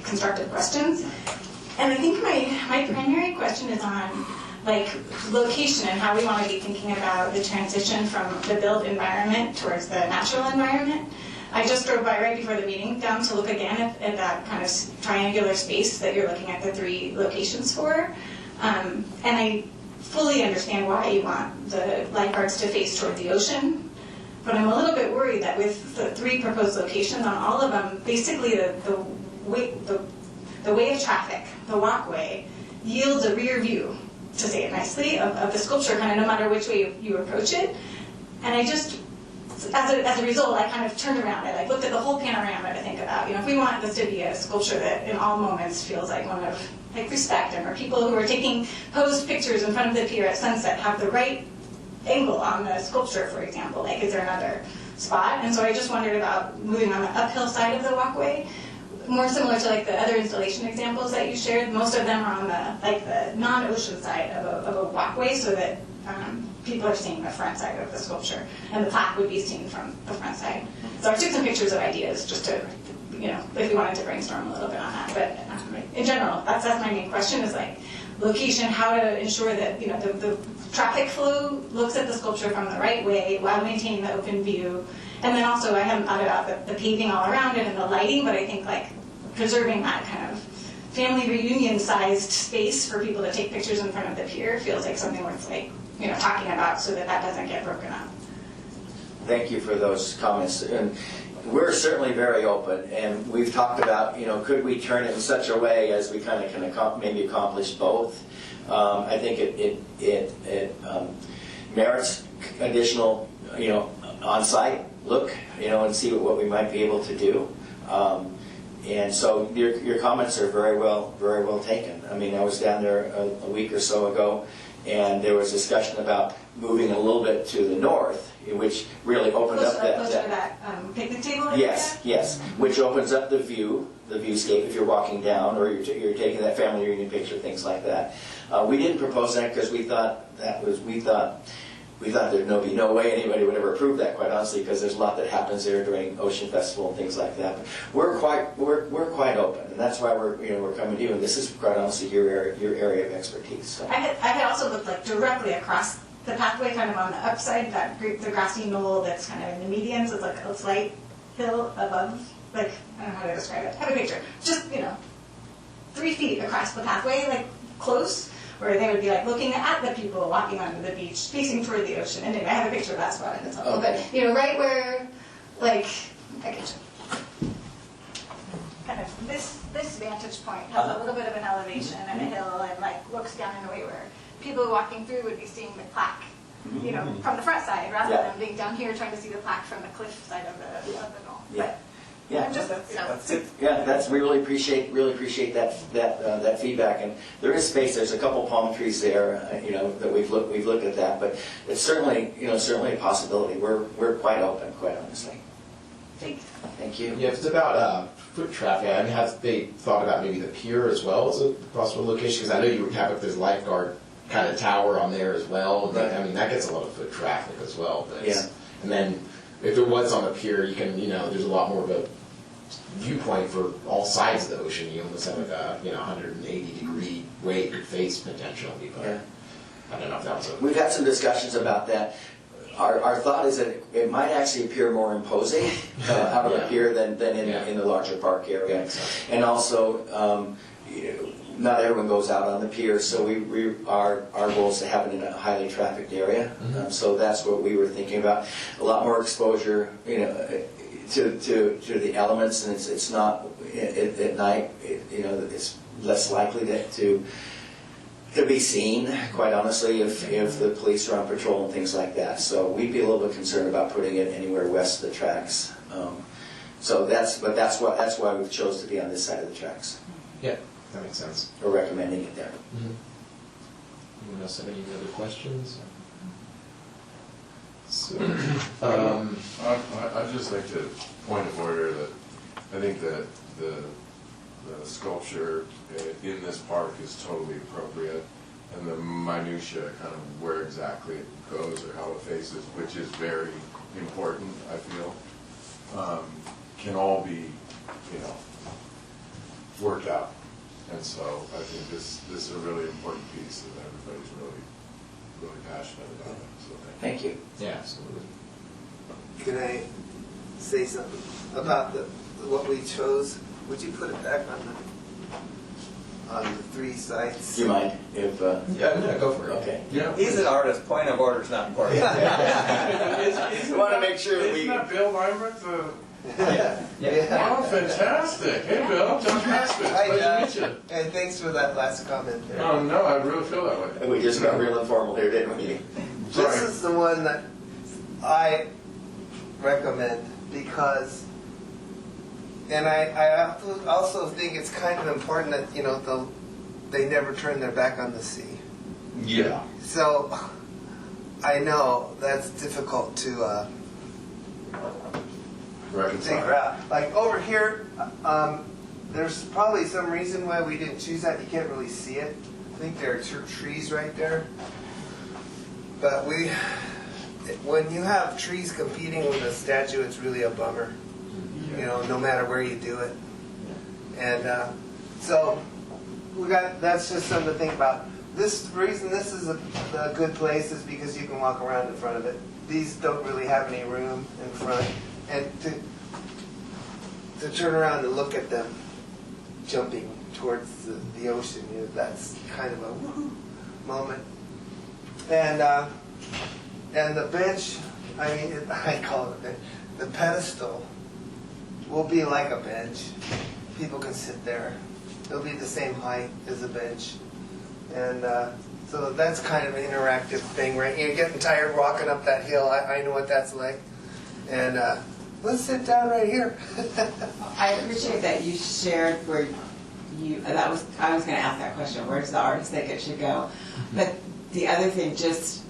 constructive questions. And I think my primary question is on location and how we want to be thinking about the transition from the built environment towards the natural environment. I just drove by right before the meeting down to look again at that kind of triangular space that you're looking at the 3 locations for. And I fully understand why you want the lifeguards to face toward the ocean. But I'm a little bit worried that with the 3 proposed locations on all of them, basically the way of traffic, the walkway, yields a rear view, to say it nicely, of the sculpture, kind of no matter which way you approach it. And I just, as a result, I kind of turned around. I looked at the whole panorama to think about, if we want this to be a sculpture that in all moments feels like one of respect, and where people who are taking posed pictures in front of the pier at sunset have the right angle on the sculpture, for example. Is there another spot? And so I just wondered about moving on the uphill side of the walkway, more similar to the other installation examples that you shared. Most of them are on the non-ocean side of a walkway, so that people are seeing the front side of the sculpture, and the plaque would be seen from the front side. So I took some pictures of ideas just to, if you wanted to brainstorm a little bit on that. But in general, that's my main question is location, how to ensure that the traffic flow looks at the sculpture from the right way while maintaining the open view. And then also, I haven't thought about the paving all around it and the lighting, but I think preserving that kind of family reunion-sized space for people to take pictures in front of the pier feels like something worth talking about, so that doesn't get broken up. Thank you for those comments. And we're certainly very open, and we've talked about, could we turn it in such a way as we kind of can maybe accomplish both. I think it merits additional, on-site look, and see what we might be able to do. And so your comments are very well taken. I mean, I was down there a week or so ago, and there was discussion about moving a little bit to the north, which really opened up that closer to that picnic table. Yes, which opens up the viewscape if you're walking down, or you're taking that family reunion picture, things like that. We didn't propose that because we thought there'd be no way anybody would ever approve that, quite honestly, because there's a lot that happens there during Ocean Festival and things like that. But we're quite open, and that's why we're coming to you. And this is quite honestly your area of expertise. So. I had also looked directly across the pathway, kind of on the upside, the grassy knoll that's kind of in the median. So it's a slight hill above. I don't know how to describe it. I have a picture. Just 3 feet across the pathway, close, where they would be looking at the people walking onto the beach, facing toward the ocean. Anyway, I have a picture of that spot, and it's helpful. Okay. But right where, I get you. Kind of this vantage point has a little bit of an elevation and a hill, and looks down in a way where people walking through would be seeing the plaque, from the front side, rather than being down here trying to see the plaque from the cliff side of the knoll. Yeah. Yeah, That's it. Yeah, we really appreciate that feedback. And there is space. There's a couple palm trees there, that we've looked at that. But it's certainly a possibility. We're quite open, quite honestly. Thank you. Yeah, if it's about foot traffic, have they thought about maybe the pier as well as a possible location? Because I know you would have this lifeguard kind of tower on there as well. Right. That gets a lot of foot traffic as well. But Yeah. And then if it was on the pier, you can, there's a lot more of a viewpoint for all sides of the ocean. You almost have like a 180-degree way to face potentially, but Yeah. I don't know if that was a. We've had some discussions about that. Our thought is that it might actually appear more imposing out of the pier than in the larger park area. And also, not everyone goes out on the pier, so our goal is to have it in a highly trafficked area. So that's what we were thinking about. A lot more exposure, to the elements, and it's not at night. It's less likely to be seen, quite honestly, if the police are on patrol and things like that. So we'd be a little bit concerned about putting it anywhere west of the tracks. So that's why we've chose to be on this side of the tracks. Yeah, that makes sense. We're recommending it there. Anyone else have any other questions? So, I'd just like to point of order that I think that the sculpture in this park is totally appropriate, and the minutia, kind of where exactly it goes or how it faces, which is very important, I feel, can all be, worked out. And so I think this is a really important piece that everybody's really passionate about it. So Thank you. yeah, absolutely. Can I say something about what we chose? Would you put it back on the 3 sites? Do you mind if? Yeah, go for it. Okay. Yeah. He's an artist, point of order is not important. We want to make sure that Isn't that Bill Lambert, the... Yeah. Oh, fantastic. Hey, Bill, John Pastor. Hi, Pleasure to Josh. meet you. And thanks for that last comment there. Oh, no, I really feel that way. We just got real informal here, didn't we? This is the one that I recommend because, and I also think it's kind of important that, they never turn their back on the sea. Yeah. So, I know that's difficult to figure out. Like over here, there's probably some reason why we didn't choose that. You can't really see it. I think there are 2 trees right there. But when you have trees competing with a statue, it's really a bummer. No matter where you do it. And so that's just something to think about. The reason this is a good place is because you can walk around in front of it. These don't really have any room in front. And to turn around and look at them jumping towards the ocean, that's kind of a woohoo moment. And the bench, I call it a bench. The pedestal will be like a bench. People can sit there. It'll be the same height as a bench. And so that's kind of an interactive thing, right? You're getting tired walking up that hill. I know what that's like. And let's sit down right here. I appreciate that you shared where I was going to ask that question, where does the artist think it should go? But the other thing, just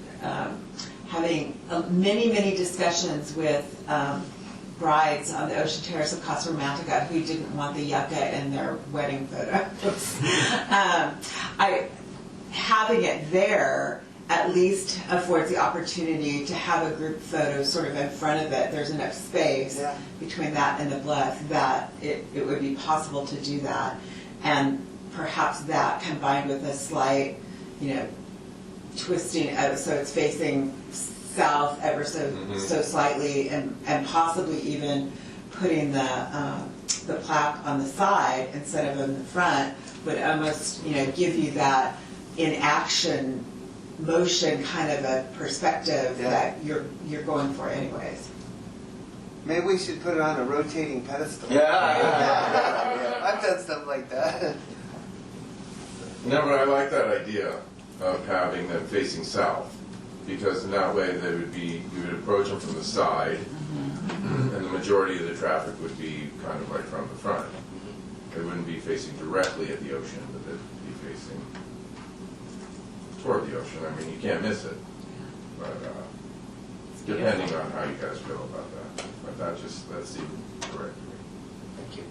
having many discussions with brides on the Ocean Terrace of Casa Romantica who didn't want the yucca in their wedding photos. Having it there at least affords the opportunity to have a group photo sort of in front of it. There's enough space between that and the bluff that it would be possible to do that. And perhaps that combined with a slight, twisting so it's facing south ever so slightly, and possibly even putting the plaque on the side instead of in the front would almost give you that in action motion kind of a perspective that you're going for anyways. Maybe we should put it on a rotating pedestal. Yeah. I've done stuff like that. No, but I like that idea of having them facing south, because in that way you would approach them from the side, and the majority of the traffic would be kind of right from the front. They wouldn't be facing directly at the ocean, but they'd be facing toward the ocean. You can't miss it. But depending on how you guys feel about that. But that seemed correct to me. Thank you.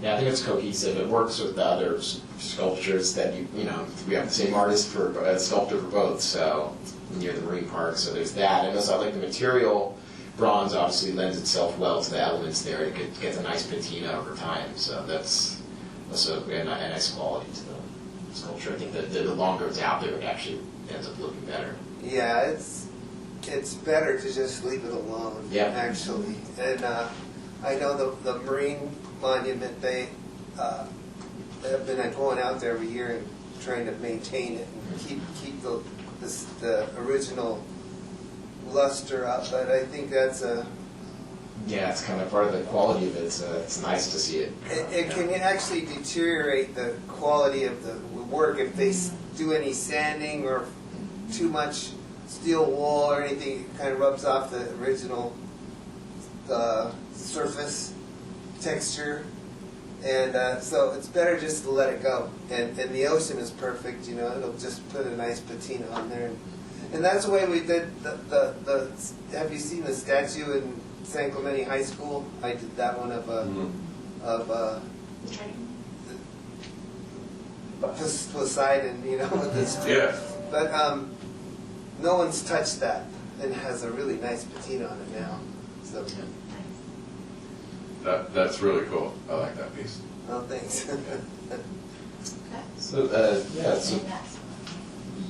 Yeah, I think it's cohesive. It works with the other sculptures that we have the same artist sculptor for both, so near the marine park. So there's that, and also I like the material. bronze obviously lends itself well to the elements there. It gets a nice patina over time, so that's also a nice quality to the sculpture. I think that the longer it's out there, it actually ends up looking better. Yeah, it's better to just leave it alone, Yeah. actually. And I know the Marine Monument, they have been going out there every year and trying to maintain it and keep the original luster up. But I think that's Yeah, it's kind of part of the quality of it. It's nice to see it. it can actually deteriorate the quality of the work if they do any sanding or too much steel wool or anything. It kind of rubs off the original surface texture, and so it's better just to let it go. And the ocean is perfect, you know. It'll just put a nice patina on there, and that's the way we did the. Have you seen the statue in San Clemente High School? I did that one of Poseidon, you know, with this. Yeah. But no one's touched that, and it has a really nice patina on it now. So, That's really cool. I like that piece. oh, thanks. So yeah, so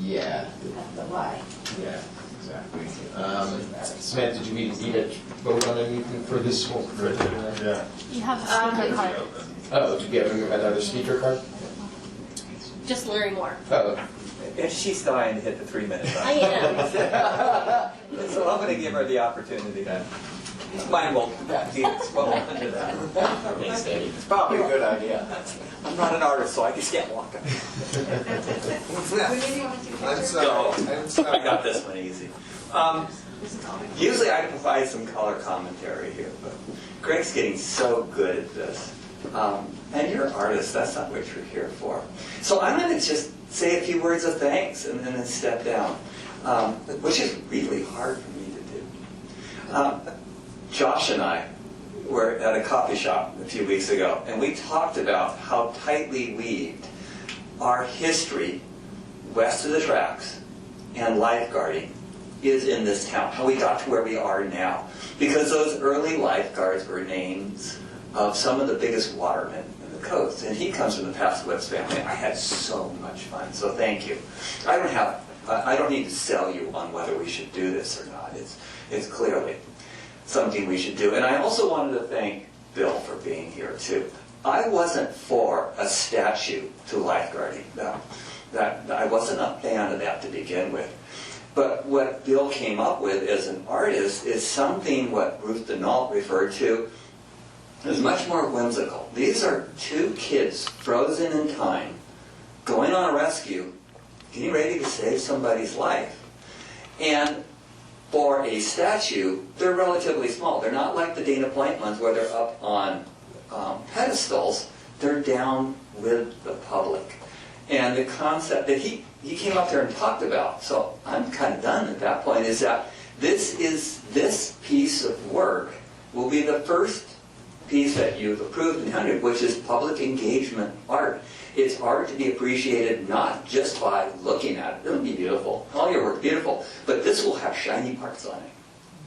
yeah, The why. yeah, exactly. Samantha, did we need to vote on anything for this one? Yeah. You have a speaker card. Oh, do we have another speaker card? Just Larry Moore. Oh, And she's dying to hit the 3-minute I mark. So I'm going to give her the opportunity. Mine will be well under that. thanks, Danny. It's probably a good idea. I'm not an artist, so I just can't walk up. I'm sorry. I'm sorry. I got this one easy. Usually I provide some color commentary here, but Greg's getting so good at this. And you're an artist, that's not what you're here for. So I'm going to just say a few words of thanks and then step down, which is really hard for me to do. Josh and I were at a coffee shop a few weeks ago, and we talked about how tightly weaved our history west of the tracks and lifeguarding is in this town, how we got to where we are now. Because those early lifeguards were names of some of the biggest watermen in the coast, and he comes from the Paskowitz family. I had so much fun, so thank you. I don't need to sell you on whether we should do this or not. It's clearly something we should do. And I also wanted to thank Bill for being here too. I wasn't for a statue to lifeguarding. That I wasn't a fan of that to begin with. But what Bill came up with as an artist is something what Ruth Denault referred to as much more whimsical. These are two kids frozen in time, going on a rescue, getting ready to save somebody's life. And for a statue, they're relatively small. They're not like the Dana Point ones where they're up on pedestals. They're down with the public. And the concept that he came up there and talked about, so I'm kind of done at that point, is that this piece of work will be the first piece that you've approved in 100, which is public engagement art. It's art to be appreciated not just by looking at it. It'll be beautiful. All your work beautiful. But this will have shiny parts on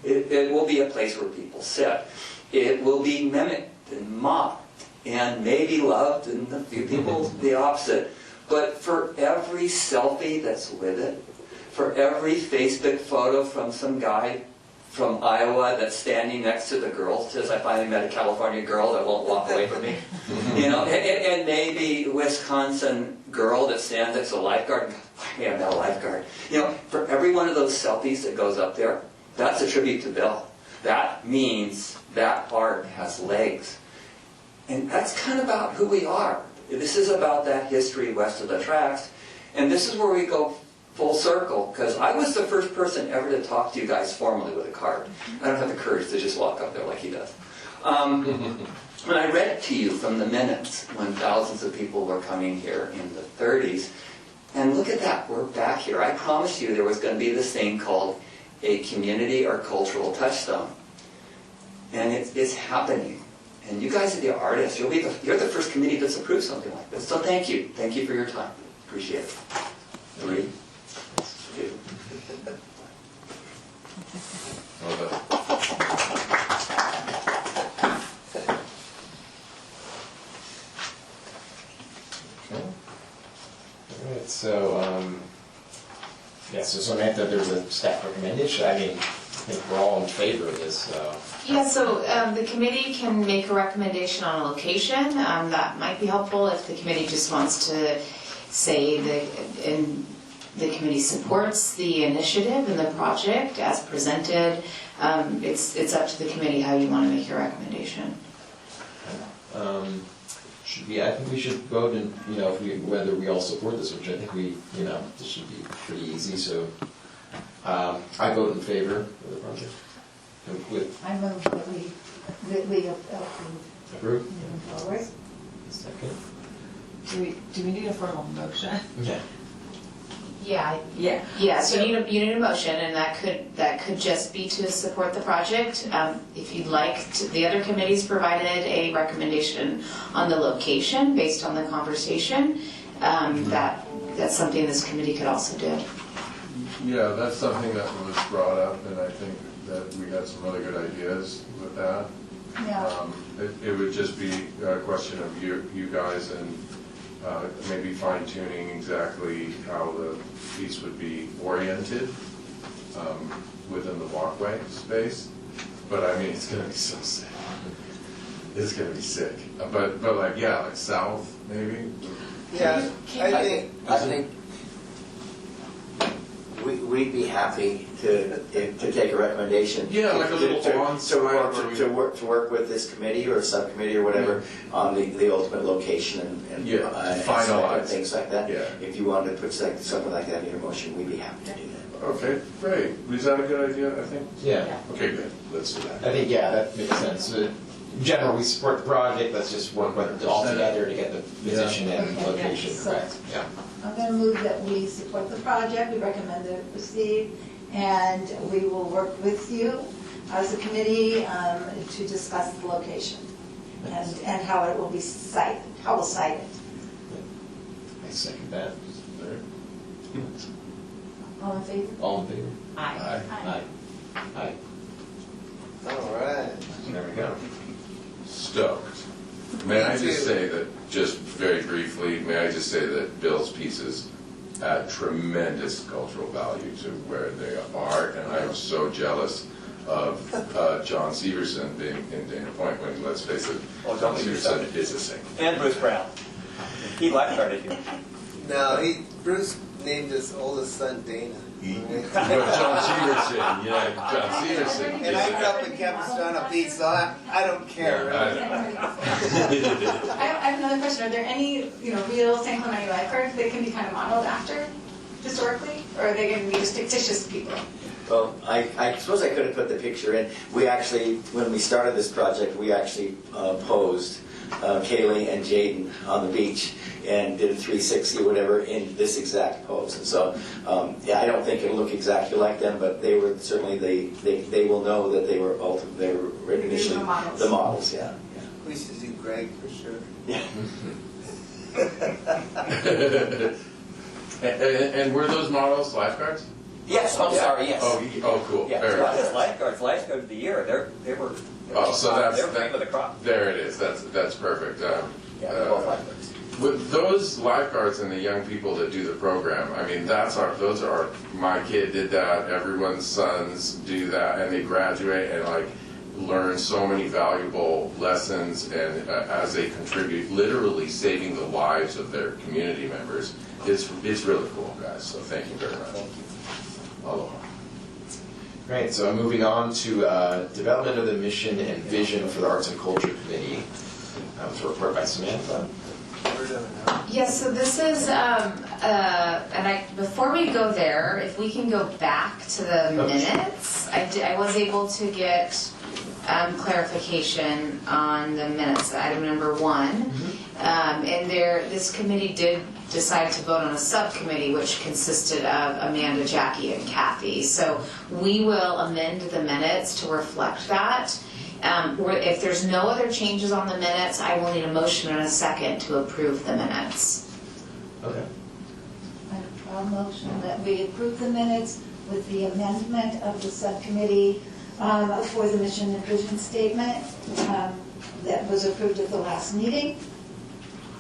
it. It will be a place where people sit. It will be mimicked and mocked and maybe loved, and a few people the opposite. But for every selfie that's with it, for every Facebook photo from some guy from Iowa that's standing next to the girl, says, I finally met a California girl that won't walk away from me. You know, and maybe Wisconsin girl that stands next to a lifeguard, finally I met a lifeguard. You know, for every one of those selfies that goes up there, that's a tribute to Bill. That means that art has legs. And that's kind of about who we are. This is about that history west of the tracks. And this is where we go full circle, because I was the first person ever to talk to you guys formally with a card. I don't have the courage to just walk up there like he does. When I read to you from the minutes when thousands of people were coming here in the 30s, and look at that, we're back here. I promised you there was going to be this thing called a community or cultural touchstone. And it's happening. And you guys are the artists. You're the first committee that's approved something like this. So thank you. Thank you for your time. Appreciate it. 3, 2. Well done. so, yeah, so Samantha, there's a staff recommendation, I mean, I think we're all in favor of this, so. Yeah, so the committee can make a recommendation on a location. That might be helpful if the committee just wants to say that the committee supports the initiative and the project as presented. It's up to the committee how you want to make your recommendation. I think we should vote and, whether we all support this, which I think this should be pretty easy, so. I vote in favor of the project. I move that we approve. Approve? Moving forward. Second? Do we need a formal motion? Yeah. Yeah. Yeah. Yeah, so you need a motion, and that could just be to support the project. If you'd like, the other committees provided a recommendation on the location based on the conversation. That's something this committee could also do. Yeah, that's something that was brought up, and I think that we had some really good ideas with that. Yeah. It would just be a question of you guys and maybe fine tuning exactly how the piece would be oriented within the walkway space. But I mean, it's gonna be so sick. It's gonna be sick. But like south maybe. Yeah, I think We'd be happy to take a recommendation. Yeah, like a little to work with this committee or subcommittee or whatever on the ultimate location and finalize things like that. Yeah. If you wanted to put something like that in your motion, we'd be happy to do that. Okay, great. Is that a good idea, I think? Yeah. Okay, good. Let's do that. I think, that makes sense. In general, we support the project, let's just work with it all together to get the position and Okay, location so- correct. Yeah. I'm going to move that we support the project, we recommend that it proceed, and we will work with you as a committee to discuss the location and how it will be sited, how we'll site it. I second that. All in favor? All in favor? Aye. Aye. Aye. all right. There we go. Stoked. May I just say that, just very briefly, may I just say that Bill's pieces add tremendous cultural value to where they are, and I am so jealous of John Severson being in Dana Point when, let's face it, Oh, John don't be Severson excited. is a singer. And Bruce Brown. He lifeguarded you. No, Bruce named his oldest son Dana. But John Severson, John Severson. And I grew up in Capistrano on a beach, so I don't care. I have another question. Are there any, real San Clemente lifeguards that can be kind of modeled after historically? Or are they going to be just fictitious people? Well, I suppose I could have put the picture in. We actually, when we started this project, we actually posed Kaylee and Jaden on the beach and did a 360 or whatever in this exact pose. And so, I don't think it'll look exactly like them, but they were certainly, they will know that they were initially The models. the models, yeah. We should do Greg for sure. Yeah. And were those models lifeguards? Yes, I'm sorry, yes. Oh, cool. Yeah, Very not good. just lifeguards of the year. They were. Oh, so they were cream of the crop. there it is. That's perfect. Yeah, they're both lifeguards. With those lifeguards and the young people that do the program, I mean, those are my kid did that. Everyone's sons do that, and they graduate and learn so many valuable lessons, and as they contribute, literally saving the lives of their community members. It's really cool, guys. So thank you very much. Thank you. Aloha. Great, so moving on to development of the mission and vision for the Arts and Culture Committee. To report by Samantha. We're doing it. Yes, so this is, before we go there, if we can go back to the minutes, I was able to get clarification on the minutes, item number 1. And this committee did decide to vote on a subcommittee which consisted of Amanda, Jackie, and Kathy. So we will amend the minutes to reflect that. If there's no other changes on the minutes, I will need a motion and a second to approve the minutes. Okay. A motion that we approve the minutes with the amendment of the subcommittee for the mission and vision statement that was approved at the last meeting.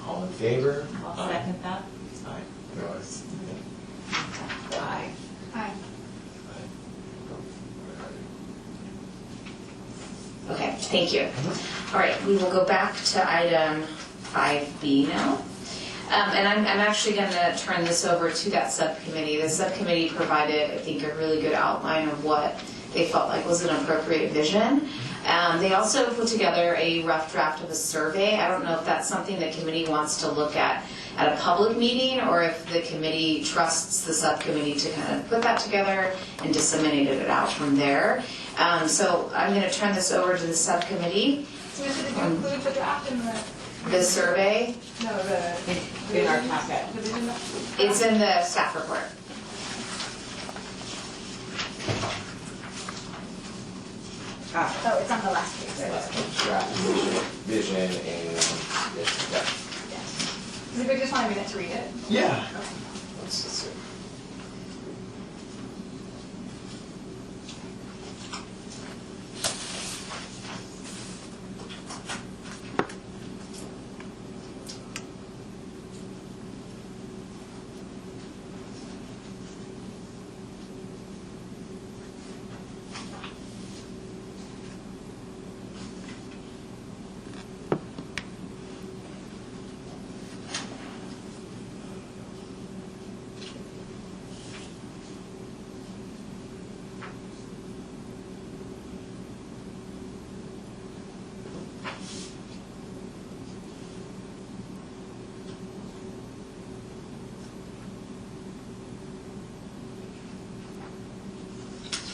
All in favor? I'll second that. Aye. Nice. Thank you. All right, we will go back to item 5B now. And I'm actually going to turn this over to that subcommittee. The subcommittee provided, I think, a really good outline of what they felt like was an appropriate vision. They also put together a rough draft of a survey. I don't know if that's something the committee wants to look at a public meeting, or if the committee trusts the subcommittee to kind of put that together and disseminate it out from there. So I'm going to turn this over to the subcommittee. Samantha, did you include the draft in The survey, no, In our packet. the vision? it's in the staff report. Oh, it's on the last page. Draft vision and, yeah. Yes. Does anybody just want a minute to read it? Yeah. Let's see.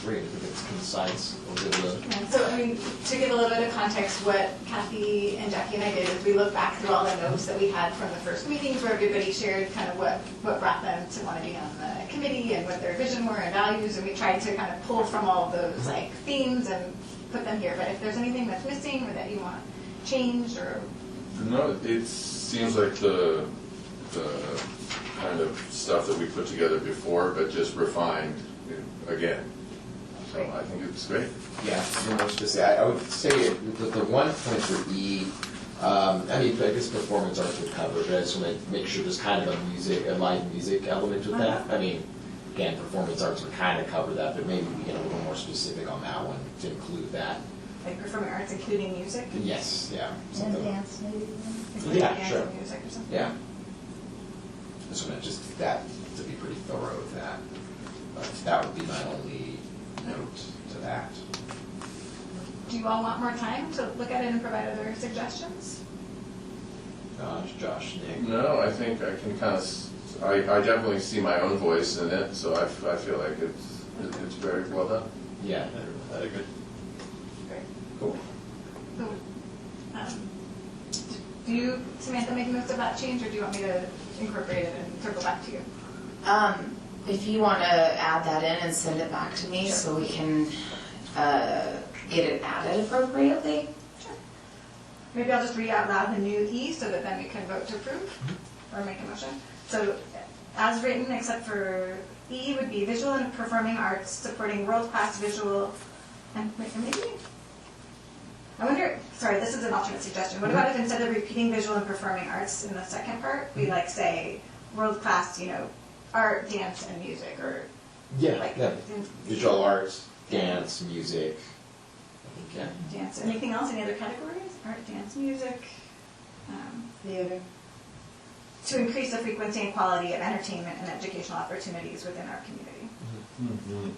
Great, I think it's concise, a little bit of Yeah, so, I mean, to give a little bit of context, what Kathy and Jackie and I did is we looked back through all the notes that we had from the first meetings where everybody shared kind of what brought them to want to be on the committee and what their vision were and values, and we tried to kind of pull from all of those like themes and put them here. But if there's anything that's missing or that you want changed or No, it seems like the kind of stuff that we put together before, but just refined again. So I think it's great. Yeah, more specific. I would say the one point for E, I mean, I guess performance arts would cover, but I just want to make sure there's kind of a live music element with that. I mean, again, performance arts would kind of cover that, but maybe we get a little more specific on that one to include that. like performing arts including music? Yes, yeah. And something- dance maybe. Including Yeah, dance sure. and music or something? Yeah. Just want to just that to be pretty thorough with that. But that would be my only note to that. Do you all want more time to look at it and provide other suggestions? Josh, Nick. No, I think I can kind of, I definitely see my own voice in it, so I feel like it's very well done. Yeah. I agree. Great. Cool. So, do you, Samantha, make notes of that change, or do you want me to incorporate it and circle back to you? If you want to add that in and send it back to me so we can get it added appropriately. Sure. Maybe I'll just read out loud the new E so that then we can vote to approve or make a motion. So, as written, except for E would be visual and performing arts supporting world-class visual and maybe. I wonder, sorry, this is an alternate suggestion. What about if instead of repeating visual and performing arts in the second part, we like say world-class, art, dance, and music, or Yeah, like yeah. Visual arts, dance, music. I think, yeah. dance. Anything else? Any other categories? Art, dance, music, Theater. to increase the frequency and quality of entertainment and educational opportunities within our community.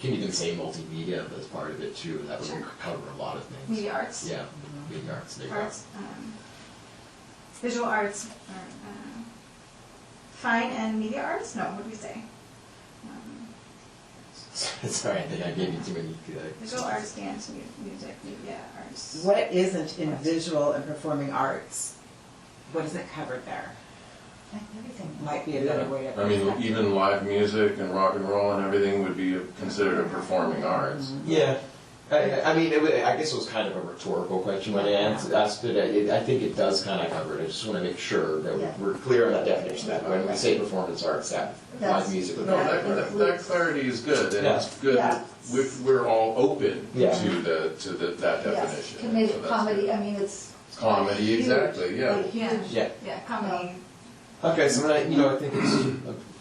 Can even say multimedia as part of it too. That would Sure. cover a lot of things. Media arts. Yeah, media arts. There you Arts, visual arts, fine and media arts? No, what did we say? go. Sorry, I think I gave you too many. Visual arts, dance, music, media arts. What isn't in visual and performing arts? What isn't covered there? Everything. Might be a better way of. I mean, even live music and rock and roll and everything would be considered a performing arts. Yeah. I mean, I guess it was kind of a rhetorical question when I asked it. I think it does kind of cover it. I just want to make sure that Yeah. we're clear on that definition, that when we say performance arts, that That's- live music would No, be that clarity is good, and it's good Yeah. that we're all open Yeah. to that Yes, definition. comedic So that's comedy, good. I mean, it's. Comedy, huge, exactly, yeah. like huge. Yeah. Yeah, comedy. Okay, so I think it's,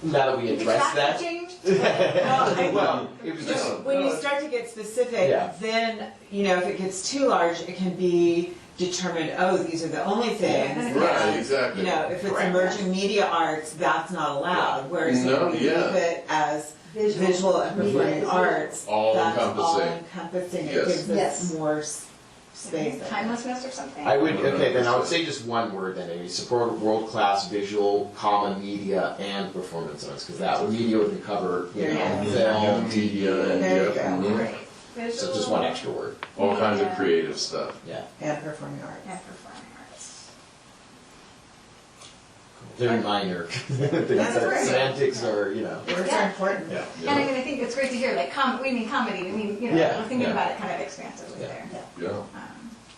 now that we Maybe addressed traffic that. change? Well, it was just. When you start to get specific, Yeah. then, if it gets too large, it can be determined, oh, these are the only things. Right, And, exactly. If it's Correct. emerging media arts, that's not allowed. Whereas No, if we yeah. leave it as visual and performing arts, All that's all encompassing. encompassing. It Yes. gives us Yes. more space. there. Timelessness or something? I would, okay, then I would say just one word then, maybe support world-class visual, media, and performance arts, because that media would cover, Yeah. film, Media, There you yeah, go. mhm. Great. so just Visual one extra word, All kinds of Media. creative stuff. yeah. And performing arts. And performing arts. Very minor, things That's that great. semantics or, Words are Yeah. important. yeah. And I mean, I think it's great to hear, like, we mean comedy, we mean, Yeah, we're thinking yeah. about it kind of expansively Yeah. there. Yeah.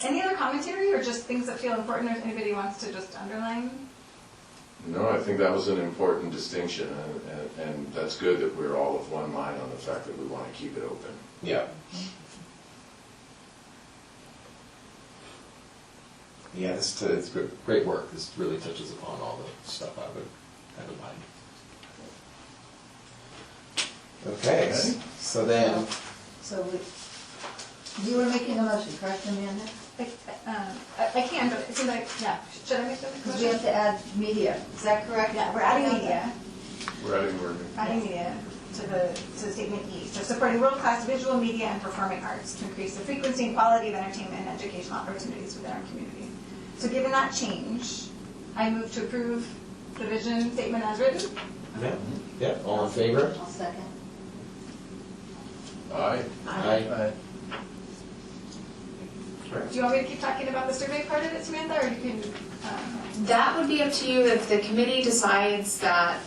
Any other commentary or just things that feel important or anybody wants to just underline? No, I think that was an important distinction, and that's good that we're all of one mind on the fact that we want to keep it open. Yeah. Yeah, it's great work, this really touches upon all the stuff I would have in mind. Okay, so then, So you were making a motion, correct, Amanda? I can, but it seems like, yeah, should I make the Because we have motion? to add media, is that correct? Yeah, we're adding media, We're adding word. to the statement E. So supporting world-class visual media and performing arts to increase the frequency and quality of entertainment and educational opportunities within our community. So given that change, I move to approve the vision statement as written. yeah, all in favor? I'll second. Aye. Aye. Do you want me to keep talking about the survey part of it, Samantha, or you can? That would be up to you. If the committee decides that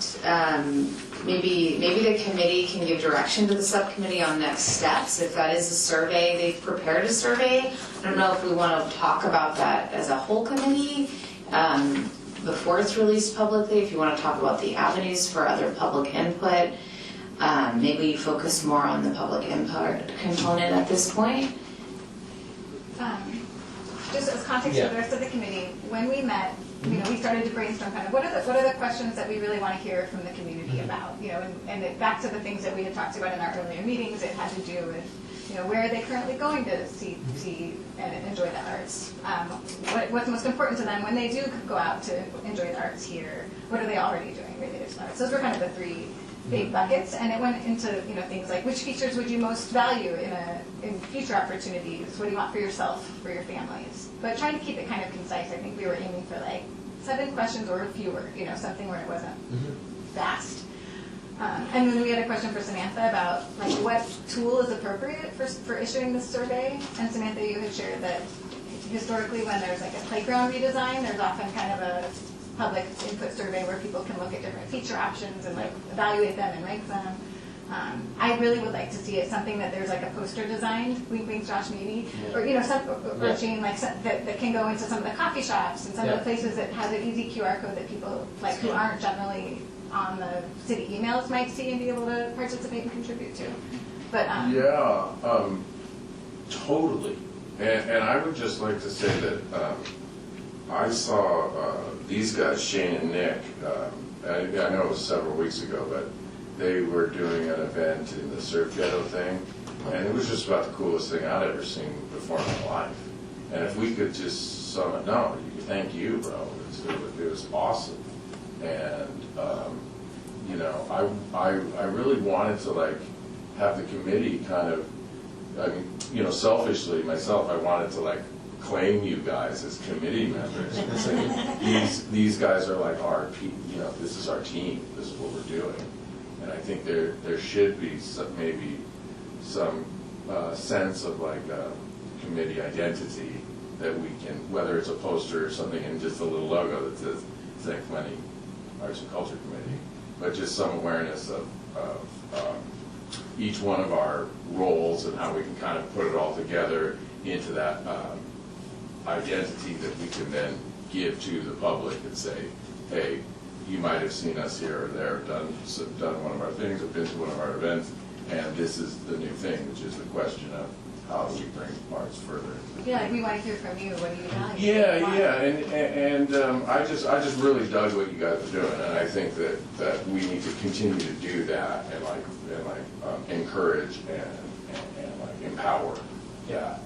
maybe the committee can give direction to the subcommittee on next steps. If that is a survey, they've prepared a survey. I don't know if we want to talk about that as a whole committee before it's released publicly. If you want to talk about the avenues for other public input, maybe focus more on the public input component at this point. Just as context for the rest of the committee, when we met, we started to brainstorm kind of what are the questions that we really want to hear from the community about, and back to the things that we had talked about in our earlier meetings, it had to do with, where are they currently going to see and enjoy the arts? What's most important to them when they do go out to enjoy the arts here? What are they already doing related to the arts? Those were kind of the three big buckets, and it went into things like which features would you most value in future opportunities? What do you want for yourself, for your families? But trying to keep it kind of concise. I think we were aiming for like 7 questions or fewer, something where it wasn't vast. And then we had a question for Samantha about like what tool is appropriate for issuing this survey. And Samantha, you had shared that historically when there's like a playground redesign, there's often kind of a public input survey where people can look at different feature options and like evaluate them and rank them. I really would like to see it something that there's like a poster designed, wink wink Josh maybe, or or Jane, like that can go into some of the coffee shops and some of the places that has an easy QR code that people like who aren't generally on the city emails might see and be able to participate and contribute to. But Totally. And I would just like to say that I saw these guys, Shane and Nick, I know it was several weeks ago, but they were doing an event in the Surf Ghetto thing, and it was just about the coolest thing I'd ever seen before in my life. And if we could just sum it, thank you, bro. It was awesome. And, I really wanted to like have the committee kind of, selfishly myself, I wanted to like claim you guys as committee members and say, these guys are like our, this is our team, this is what we're doing. And I think there should be maybe some sense of like a committee identity that we can, whether it's a poster or something and just a little logo that says San Clemente Arts and Culture Committee, but just some awareness of each one of our roles and how we can kind of put it all together into that identity that we can then give to the public and say, hey, you might have seen us here or there, done one of our things, or been to one of our events, and this is the new thing, which is the question of how do we bring arts further. Yeah, like we want to hear from you, what do you value? Yeah, and I just really dug what you guys are doing, and I think that we need to continue to do that and encourage and like empower, yeah,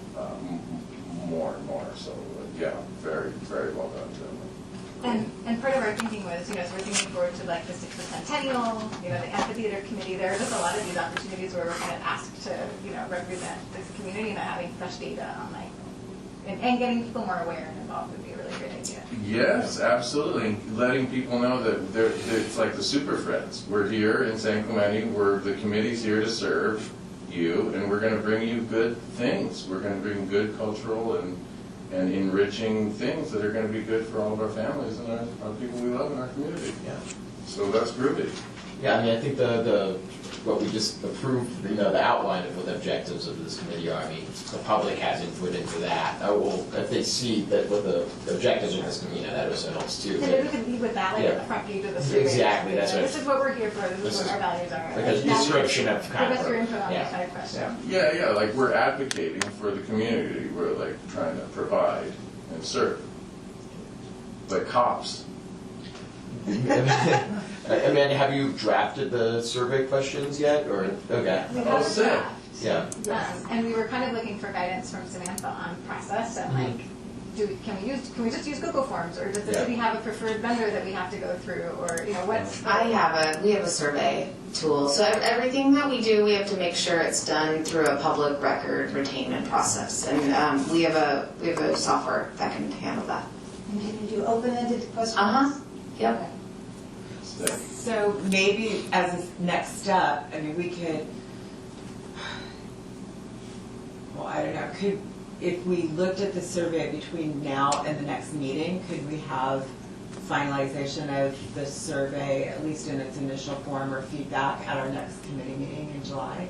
more and more. So yeah, very very well done, Tim. And part of our thinking was, so we're thinking forward to like the 6th Centennial, the amphitheater committee. There are just a lot of these opportunities where we're kind of asked to, represent this community, and having fresh data on like, and getting people more aware and involved would be a really great idea. Yes, absolutely. Letting people know that it's like the Super Friends. We're here in San Clemente. The committee's here to serve you, and we're going to bring you good things. We're going to bring good cultural and enriching things that are going to be good for all of our families and our people we love in our community. Yeah. So that's groovy. Yeah, I mean, I think what we just approved, the outline of what the objectives of this committee are. I mean, the public has input into that. Well, if they see that what the objectives of this committee, that also helps too. And maybe we could lead with that, like at the front page of the survey. Exactly, that's right. This is what we're here for, this is what our values are. Like a description of kind Give of. us your input on yeah. this kind of question. Yeah, like we're advocating for the community. We're like trying to provide and serve. Like cops. Amanda, have you drafted the survey questions yet, or, okay? We Oh, have a sick. draft. Yeah. And we were kind of looking for guidance from Samantha on process and like, can we just use Google Forms, or does the Yeah. city have a preferred vendor that we have to go through, or what's? We have a survey tool, so everything that we do, we have to make sure it's done through a public record retainment process, and we have a software that can handle that. And can you do open-ended questions? Yep. So maybe as a next step, I mean, we could, well, I don't know, if we looked at the survey between now and the next meeting, could we have finalization of the survey, at least in its initial form or feedback, at our next committee meeting in July?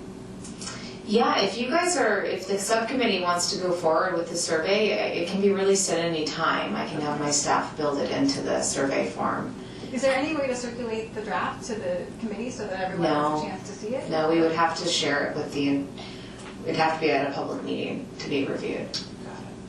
Yeah, if the subcommittee wants to go forward with the survey, it can be released at any time. I can have my staff build it into the survey form. Is there any way to circulate the draft to the committee so that everyone has a chance to see it? No, we would have to share it it'd have to be at a public meeting to be reviewed.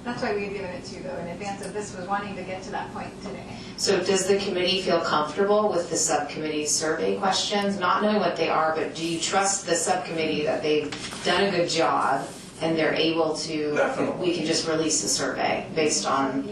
That's why we had given it to you though in advance of this, was wanting to get to that point today. So does the committee feel comfortable with the subcommittee's survey questions? Not knowing what they are, but do you trust the subcommittee that they've done a good job and they're able to, Definitely. we can just release a survey based on,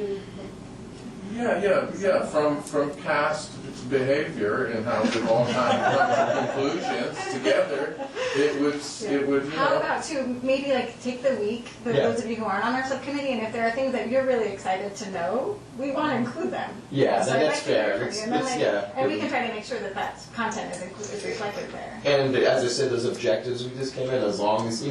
Yeah, from past behavior and how we've all kind of come to conclusions together, it would, How about maybe like take the week, for Yeah. those of you who aren't on our subcommittee, and if there are things that you're really excited to know, we want to include them. Yeah, So I'd that's like to hear fair. from It's- you, and then, it's- like, yeah. and we can try to make sure that that content is reflected there. And as I said, those objectives we just came in, as long as,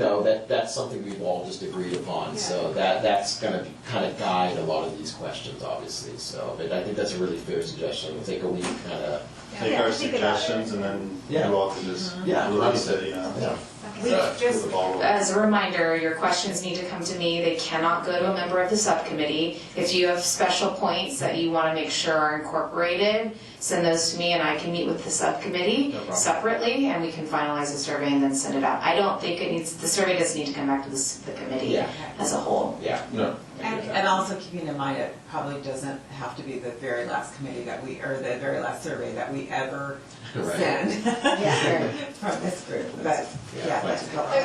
that's something we've all just agreed upon. So that's gonna kind of guide a lot of these questions, obviously. So, but I think that's a really fair suggestion. We'll take a week, kind of. Take Yeah, our think about it. suggestions and then Yeah. you all can just Yeah, release obviously. it, Yeah. we Get just, the ball rolling. as a reminder, your questions need to come to me. They cannot go to a member of the subcommittee. If you have special points that you want to make sure are incorporated, send those to me and I can meet with the subcommittee No problem. separately and we can finalize the survey and then send it out. I don't think the survey doesn't need to come back to the committee Yeah. as a whole. Yeah, no. And also keeping in mind, it probably doesn't have to be the very last committee or the very last survey that we ever Right. send Yeah. from this group, but yeah, that's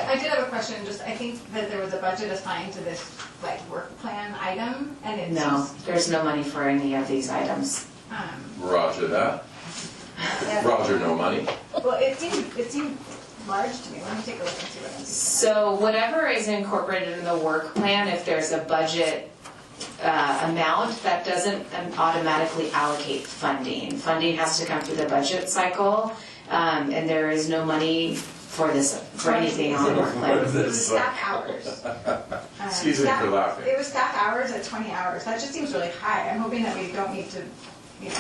I did have a question, I think that there was a budget assigned to this like work plan item, and it No, seems, there's no money for any of these items. Roger that. Roger, no money. well, it seemed large to me. Let me take a look and see what I'm seeing. So whatever is incorporated in the work plan, if there's a budget amount, that doesn't automatically allocate funding. Funding has to come through the budget cycle, and there is no money for anything on the work plan. Staff hours. Excuse me for laughing. It was staff hours at 20 hours. That just seems really high. I'm hoping that we don't need to,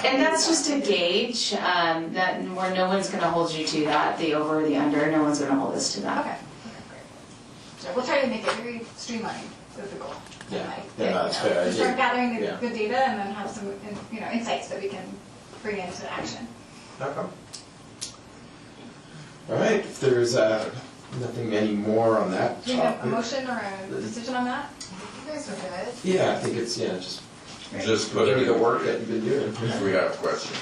And that's just a gauge, where no one's gonna hold you to that, the over or the under, no one's gonna hold us to that. Okay, great. So we'll try to make it very streamlined is the goal. Yeah. And, like, Yeah, get, that's fair. Start gathering Yeah. the data and then have some, insights that we can bring into action. Okay. All right, if there's Nothing any more on that Do we have a topic. motion or a decision on that? You guys are good. Yeah, I think it's, just Just put give it me the work that you've been doing. if we have questions.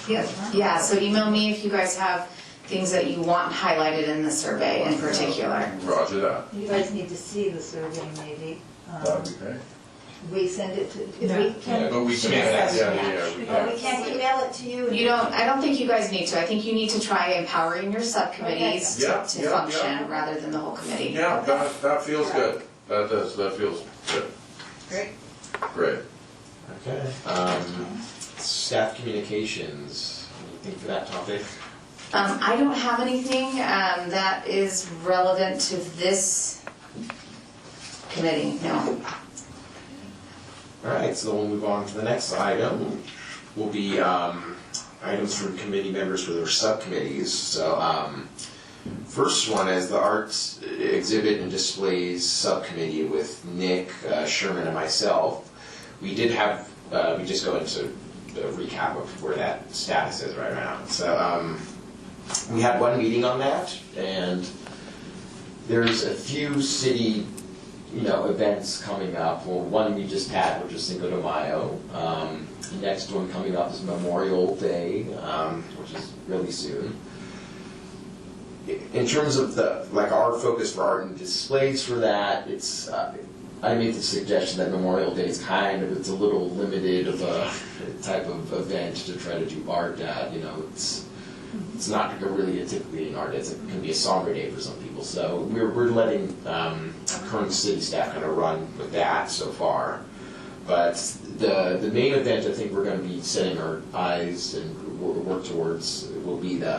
Yeah, so email me if you guys have things that you want highlighted in the survey in particular. Roger that. You guys need to see the survey maybe. That'd be great. We send it to, if No. we Yeah, can. but we can, yeah, we Oh, we can. can't email it to you. You don't, I don't think you guys need to. I think you need to try empowering your subcommittees Okay. Yeah, to yeah, function rather than the whole committee. Yeah, that feels good. That does, that feels good. Great. Great. Okay. Staff communications, anything for that topic? I don't have anything that is relevant to this committee, no. All right, so we'll move on to the next item. Will be items from committee members for their subcommittees. So first one is the Arts Exhibit and Displays Subcommittee with Nick, Sherman, and myself. We did have, we just go into the recap of where that status is right now. So we had one meeting on that, and there's a few city events coming up. Well, one we just had, which is Cinco de Mayo. The next one coming up is Memorial Day, which is really soon. In terms of our focus for art and displays for that, it's I made the suggestion that Memorial Day is it's a little limited of a type of event to try to do art at. It's not really typically an art. It can be a somber day for some people. So we're letting current city staff kind of run with that so far. But the main event I think we're going to be setting our eyes and work towards will be the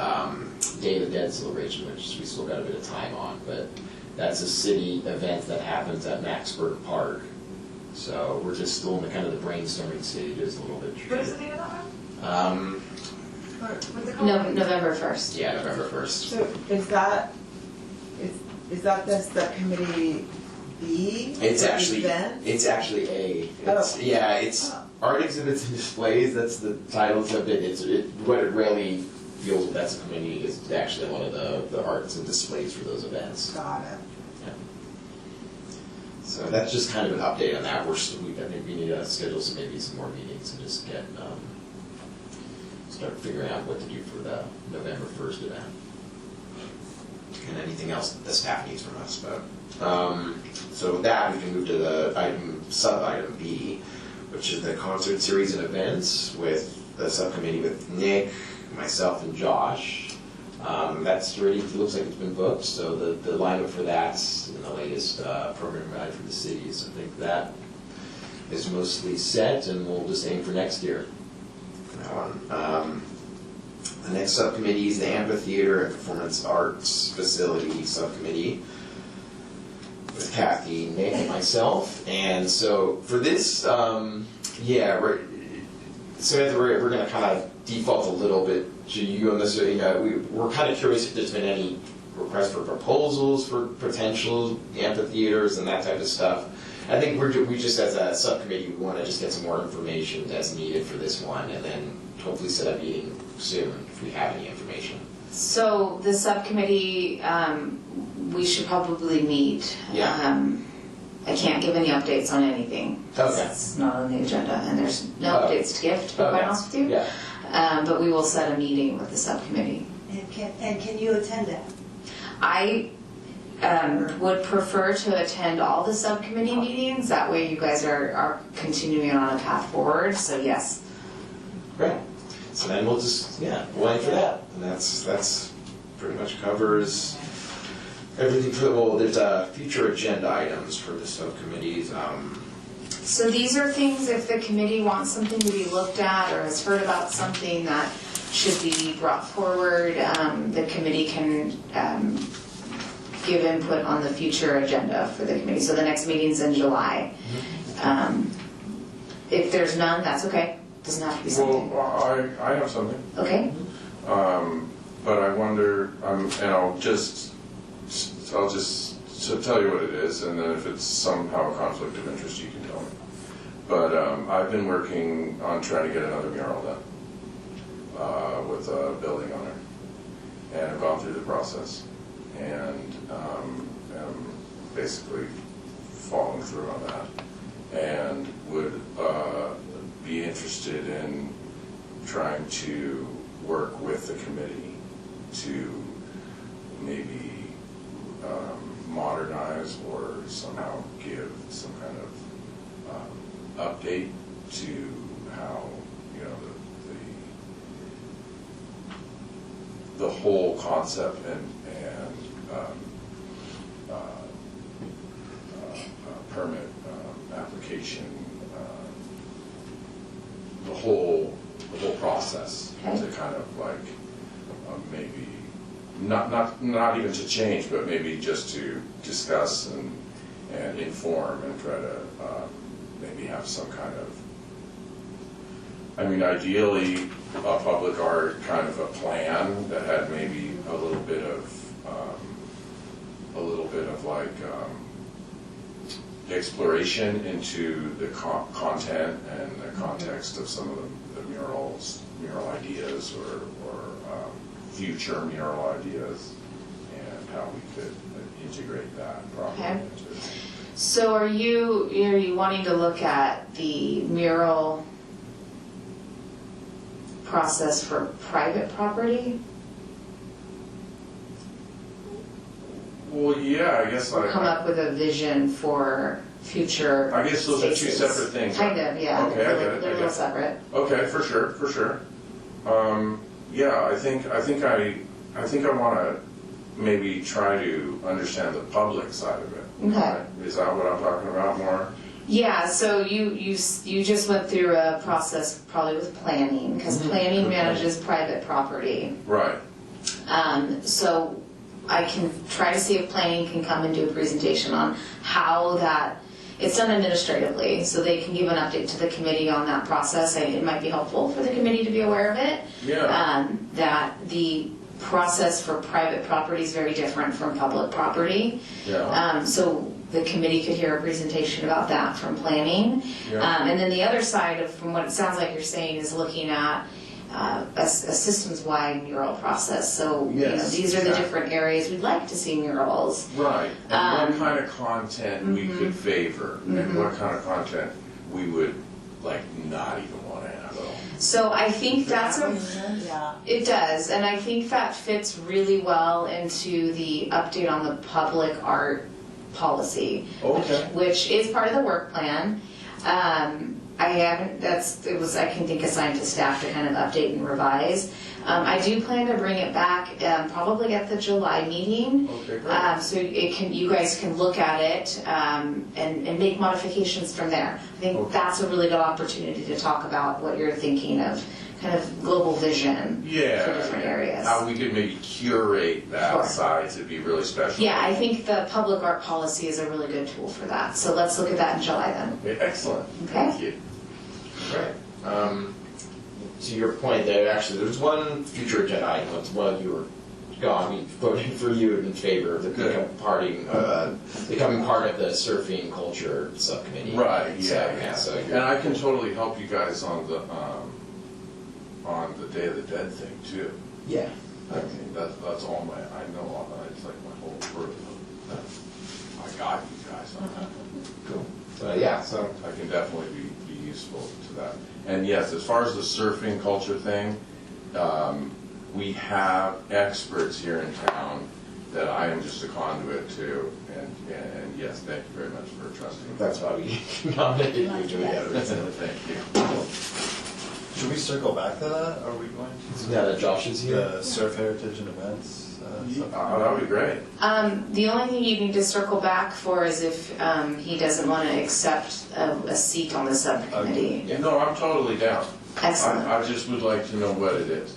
Day of the Dead celebration, which we still got a bit of time on. But that's a city event that happens at Maxburg Park. So we're just still in the kind of the brainstorming stages a little bit. What is the date of that one? What's it called? November 1st. Yeah, November 1st. So is that the subcommittee B? It's actually Event? it's actually A. It's, Oh. Yeah, it's art exhibits and displays. That's the titles of it. What it really deals with as a committee is actually one of the arts and displays for those events. Got it. So that's just kind of an update on that. I think we need to schedule some more meetings and just get start figuring out what to do for the November 1st event. And anything else that the staff needs from us. But so with that, we can move to the sub-item B, which is the concert series and events with the subcommittee with Nick, myself, and Josh. That's already, it looks like it's been booked, so the lineup for that's in the latest program guide for the city. So I think that is mostly set, and we'll just aim for next year. The next subcommittee is the Amphitheater and Performance Arts Facility Subcommittee with Kathy, Nick, and myself. And so for this, Samantha, we're going to kind of default a little bit to you on this. We're kind of curious if there's been any requests for proposals for potential amphitheaters and that type of stuff. I think we just as a subcommittee, we want to just get some more information as needed for this one, and then hopefully set a meeting soon if we have any information. So the subcommittee, we should probably meet. Yeah. I can't give any updates on anything. Okay. It's not on the agenda, and there's no Oh. updates to give, to be quite honest with you. Yeah. But we will set a meeting with the subcommittee. And can you attend that? I would prefer to attend all the subcommittee meetings. That way you guys are continuing on a path forward, so yes. Great. So then we'll just, we'll aim for that. And that's pretty much covers everything for there's future agenda items for the subcommittees. So these are things, if the committee wants something to be looked at or has heard about something that should be brought forward, the committee can give input on the future agenda for the committee. So the next meeting's in July. If there's none, that's okay. Doesn't have to be something. Well, I have something. Okay? But I wonder, and I'll just tell you what it is, and then if it's somehow a conflict of interest, you can tell me. But I've been working on trying to get another mural done with a building owner, and I've gone through the process. and am basically following through on that, and would be interested in trying to work with the committee to maybe modernize or somehow give some kind of update to how, you know, the whole concept and permit application, the whole process, Okay. to kind of like maybe not even to change, but maybe just to discuss and inform and try to maybe have some kind of, I mean, ideally, a public art kind of a plan that had maybe a little bit of like exploration into the content and the context of some of the mural ideas or future mural ideas, and how we could integrate that properly Okay. into it. So are you wanting to look at the mural process for private property? Well, yeah, I guess Or come up with a vision for future I guess those are two spaces? separate things. Kind of, yeah. Okay, I get it, I They're a get little it. separate. Okay, for sure. Yeah, I think I want to maybe try to understand the public side of it. Okay. Right? Is that what I'm talking about more? Yeah, so you just went through a process probably with planning, because planning manages private property. Right. So I can try to see if planning can come and do a presentation on how that, it's done administratively, so they can give an update to the committee on that process. It might be helpful for the committee to be aware of it. Yeah. That the process for private property is very different from public property. Yeah. So the committee could hear a presentation about that from planning. Yeah. And then the other side of, from what it sounds like you're saying, is looking at a systems-wide mural process. So, you know, Yes, these are the exactly. different areas we'd like to see murals. Right. And what Um, kind of content we could favor, and what kind of content we would like not even want to have at all. So I think that's Yeah. it does, and I think that fits really well into the update on the public art policy. Okay. Which is part of the work plan. I haven't, I can think assigned to staff to kind of update and revise. I do plan to bring it back, probably at the July meeting. Okay, great. So you guys can look at it, and make modifications from there. I think Okay. that's a really good opportunity to talk about what you're thinking of, kind of global vision Yeah. for different areas. How we could maybe curate that Sure. side to be really special. Yeah, I think the public art policy is a really good tool for that. So let's look at that in July then. Okay, excellent. Okay. Thank you. Right. To your point, there's one future agenda item, it's one you were gone, we voted for you in favor of the becoming part of the surfing culture subcommittee. Right, So, yeah. so And you're, I can totally help you guys on the Day of the Dead thing too. yeah. I mean, that's all I know all that, it's like my whole group. I got you guys on that. Cool. So, yeah, so, I can definitely be useful to that. And yes, as far as the surfing culture thing, we have experts here in town that I am just a conduit to, and yes, thank you very much for trusting me. that's why we nominated you to it. Thank you. Should we circle back to that? Are we going Now that Josh is to here. the surf heritage and events? That would be great. The only thing you need to circle back for is if he doesn't want to accept a seat on the subcommittee. Yeah. No, I'm totally down. Excellent. I just would like to know what it is.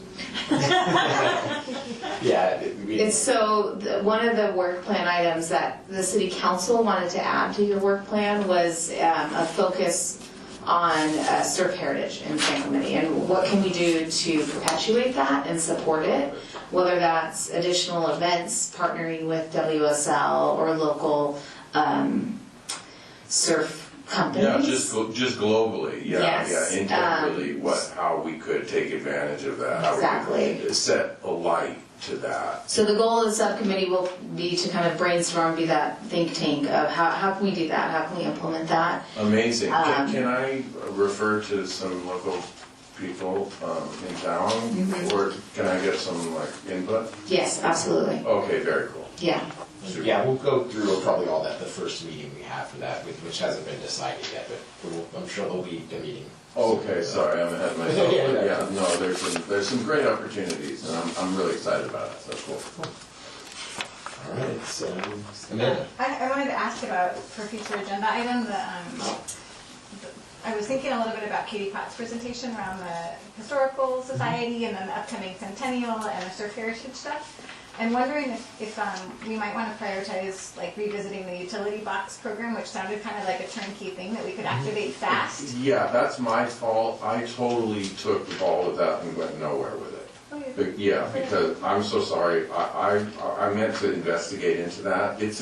Yeah, It's so, one of the work plan items that the city council wanted to add to your work plan was a focus on surf heritage in San Clemente, and what can we do to perpetuate that and support it, whether that's additional events, partnering with WSL or local surf companies. Yeah, just globally, yeah, Yes, integrally, how we could take advantage of that. How we Exactly. could set a light to that. So the goal of the subcommittee will be to kind of brainstorm, be that think tank of how can we do that? How can we implement that? Amazing. Can I refer to some local people in town? Or can I get some like input? Yes, absolutely. Okay, very cool. Yeah. Super. Yeah, we'll go through probably all that, the first meeting we have for that, which hasn't been decided yet, but I'm sure there'll be a meeting. Okay, sorry, I'm ahead of myself. Yeah, But yeah. yeah, no, there's some great opportunities, and I'm really excited about it, so cool. All right, so Amanda. I wanted to ask about, for future agenda item, I was thinking a little bit about Katie Potts' presentation around the Historical Society and then the upcoming Centennial and the Surf Heritage stuff. I'm wondering if we might want to prioritize like revisiting the utility box program, which sounded kind of like a turnkey thing that we could activate fast. Yeah, that's my fault. I totally took the ball with that and went nowhere with it. But yeah, because I'm so sorry. I meant to investigate into that. It's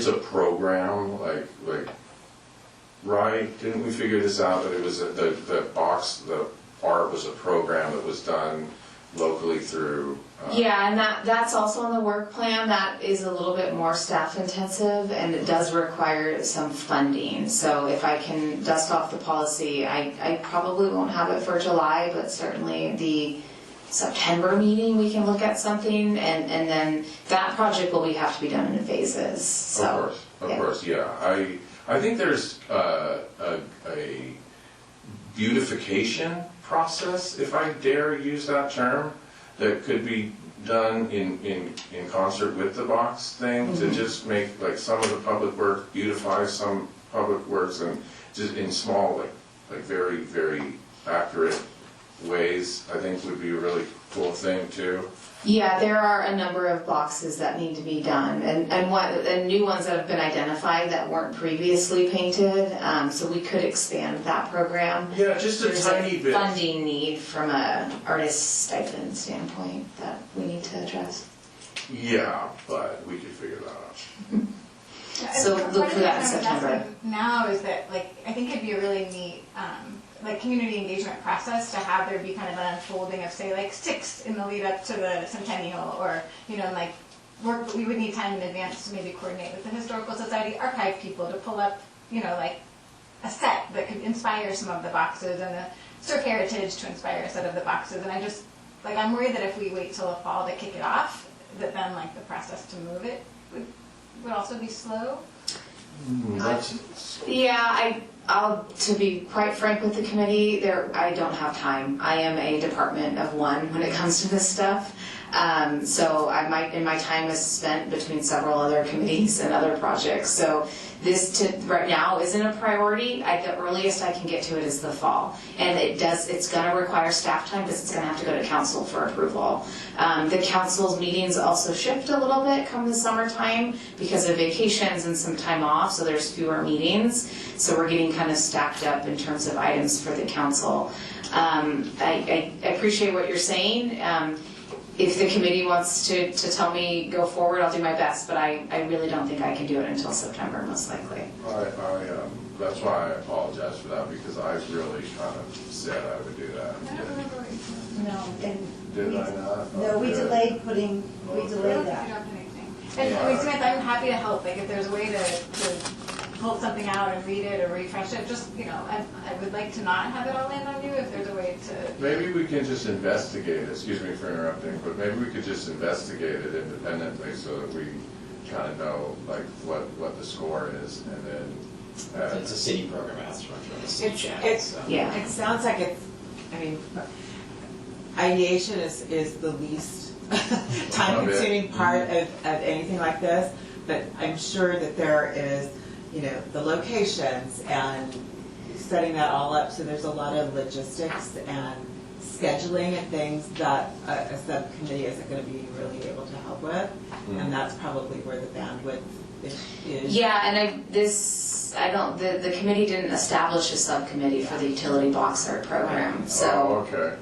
a program, like right? Didn't we figure this out, that it was the art was a program that was done locally through? Yeah, and that's also on the work plan. That is a little bit more staff intensive and it does require some funding. So if I can dust off the policy, I probably won't have it for July, but certainly the September meeting, we can look at something and then that project will have to be done in phases. So, Of course, yeah. I think there's a beautification process, if I dare use that term, that could be done in concert with the box thing, to just make like some of the public work, beautify some public works, and just in small, like very, very accurate ways, I think would be a really cool thing too. yeah, there are a number of boxes that need to be done and new ones that have been identified that weren't previously painted. So we could expand that program. Yeah, just a There's tiny bit. funding need from a artist stipend standpoint that we need to address. Yeah, but we could figure that out. So look for that in September. Now is that like I think it'd be a really neat like community engagement process to have there be kind of an unfolding of say like sticks in the lead up to the centennial, or like we would need time in advance to maybe coordinate with the Historical Society archive people to pull up like a set that could inspire some of the boxes, and the Surf Heritage to inspire a set of the boxes. And I just I'm worried that if we wait till the fall to kick it off, that then the process to move it would also be slow. Yeah, I'll to be quite frank with the committee, I don't have time. I am a department of one when it comes to this stuff. So and my time is spent between several other committees and other projects. So this right now isn't a priority. The earliest I can get to it is the fall. And it's gonna require staff time because it's gonna have to go to council for approval. The council's meetings also shift a little bit come the summertime because of vacations and some time off, so there's fewer meetings. So we're getting kind of stacked up in terms of items for the council. I appreciate what you're saying. If the committee wants to tell me go forward, I'll do my best, but I really don't think I can do it until September, most likely. That's why I apologize for that, because I really kind of said I would do that. No, and Did I not? no, we Okay. delayed that. And I mean, Smith, I'm happy to help. If there's a way to pull something out and read it or refresh it, just I would like to not have it all land on you. If there's a way to. Maybe we can just investigate it, excuse me for interrupting, but maybe we could just investigate it independently so that we kind of know what the score is, and then. It's a city program, it has to run through the city channel. Yeah. It sounds like ideation is the least time-consuming part of anything like this, but I'm sure that there is, the locations and setting that all up, so there's a lot of logistics and scheduling and things that a subcommittee isn't going to be really able to help with, and that's probably where the bandwidth is. Yeah, and the committee didn't establish a subcommittee for the utility box art program, so. Oh, okay.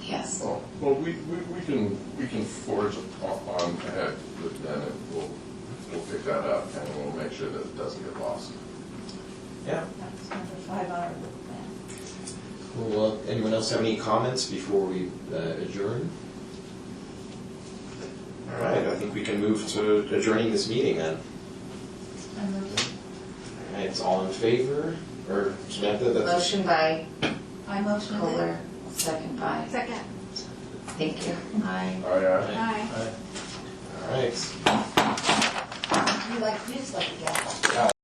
Yes. Oh, well, we can forge on ahead with that, and we'll pick that up, and we'll make sure that it doesn't get lost. Yeah. That's number 5 hour plan. Well, anyone else have any comments before we adjourn? All right, I think we can move to adjourning this meeting then. All right, it's all in favor, or Samantha? Motion by I motion Kohler, second by. Second. Thank you. Aye. Oh, yeah. Aye. All right. You like, you just like the gavel.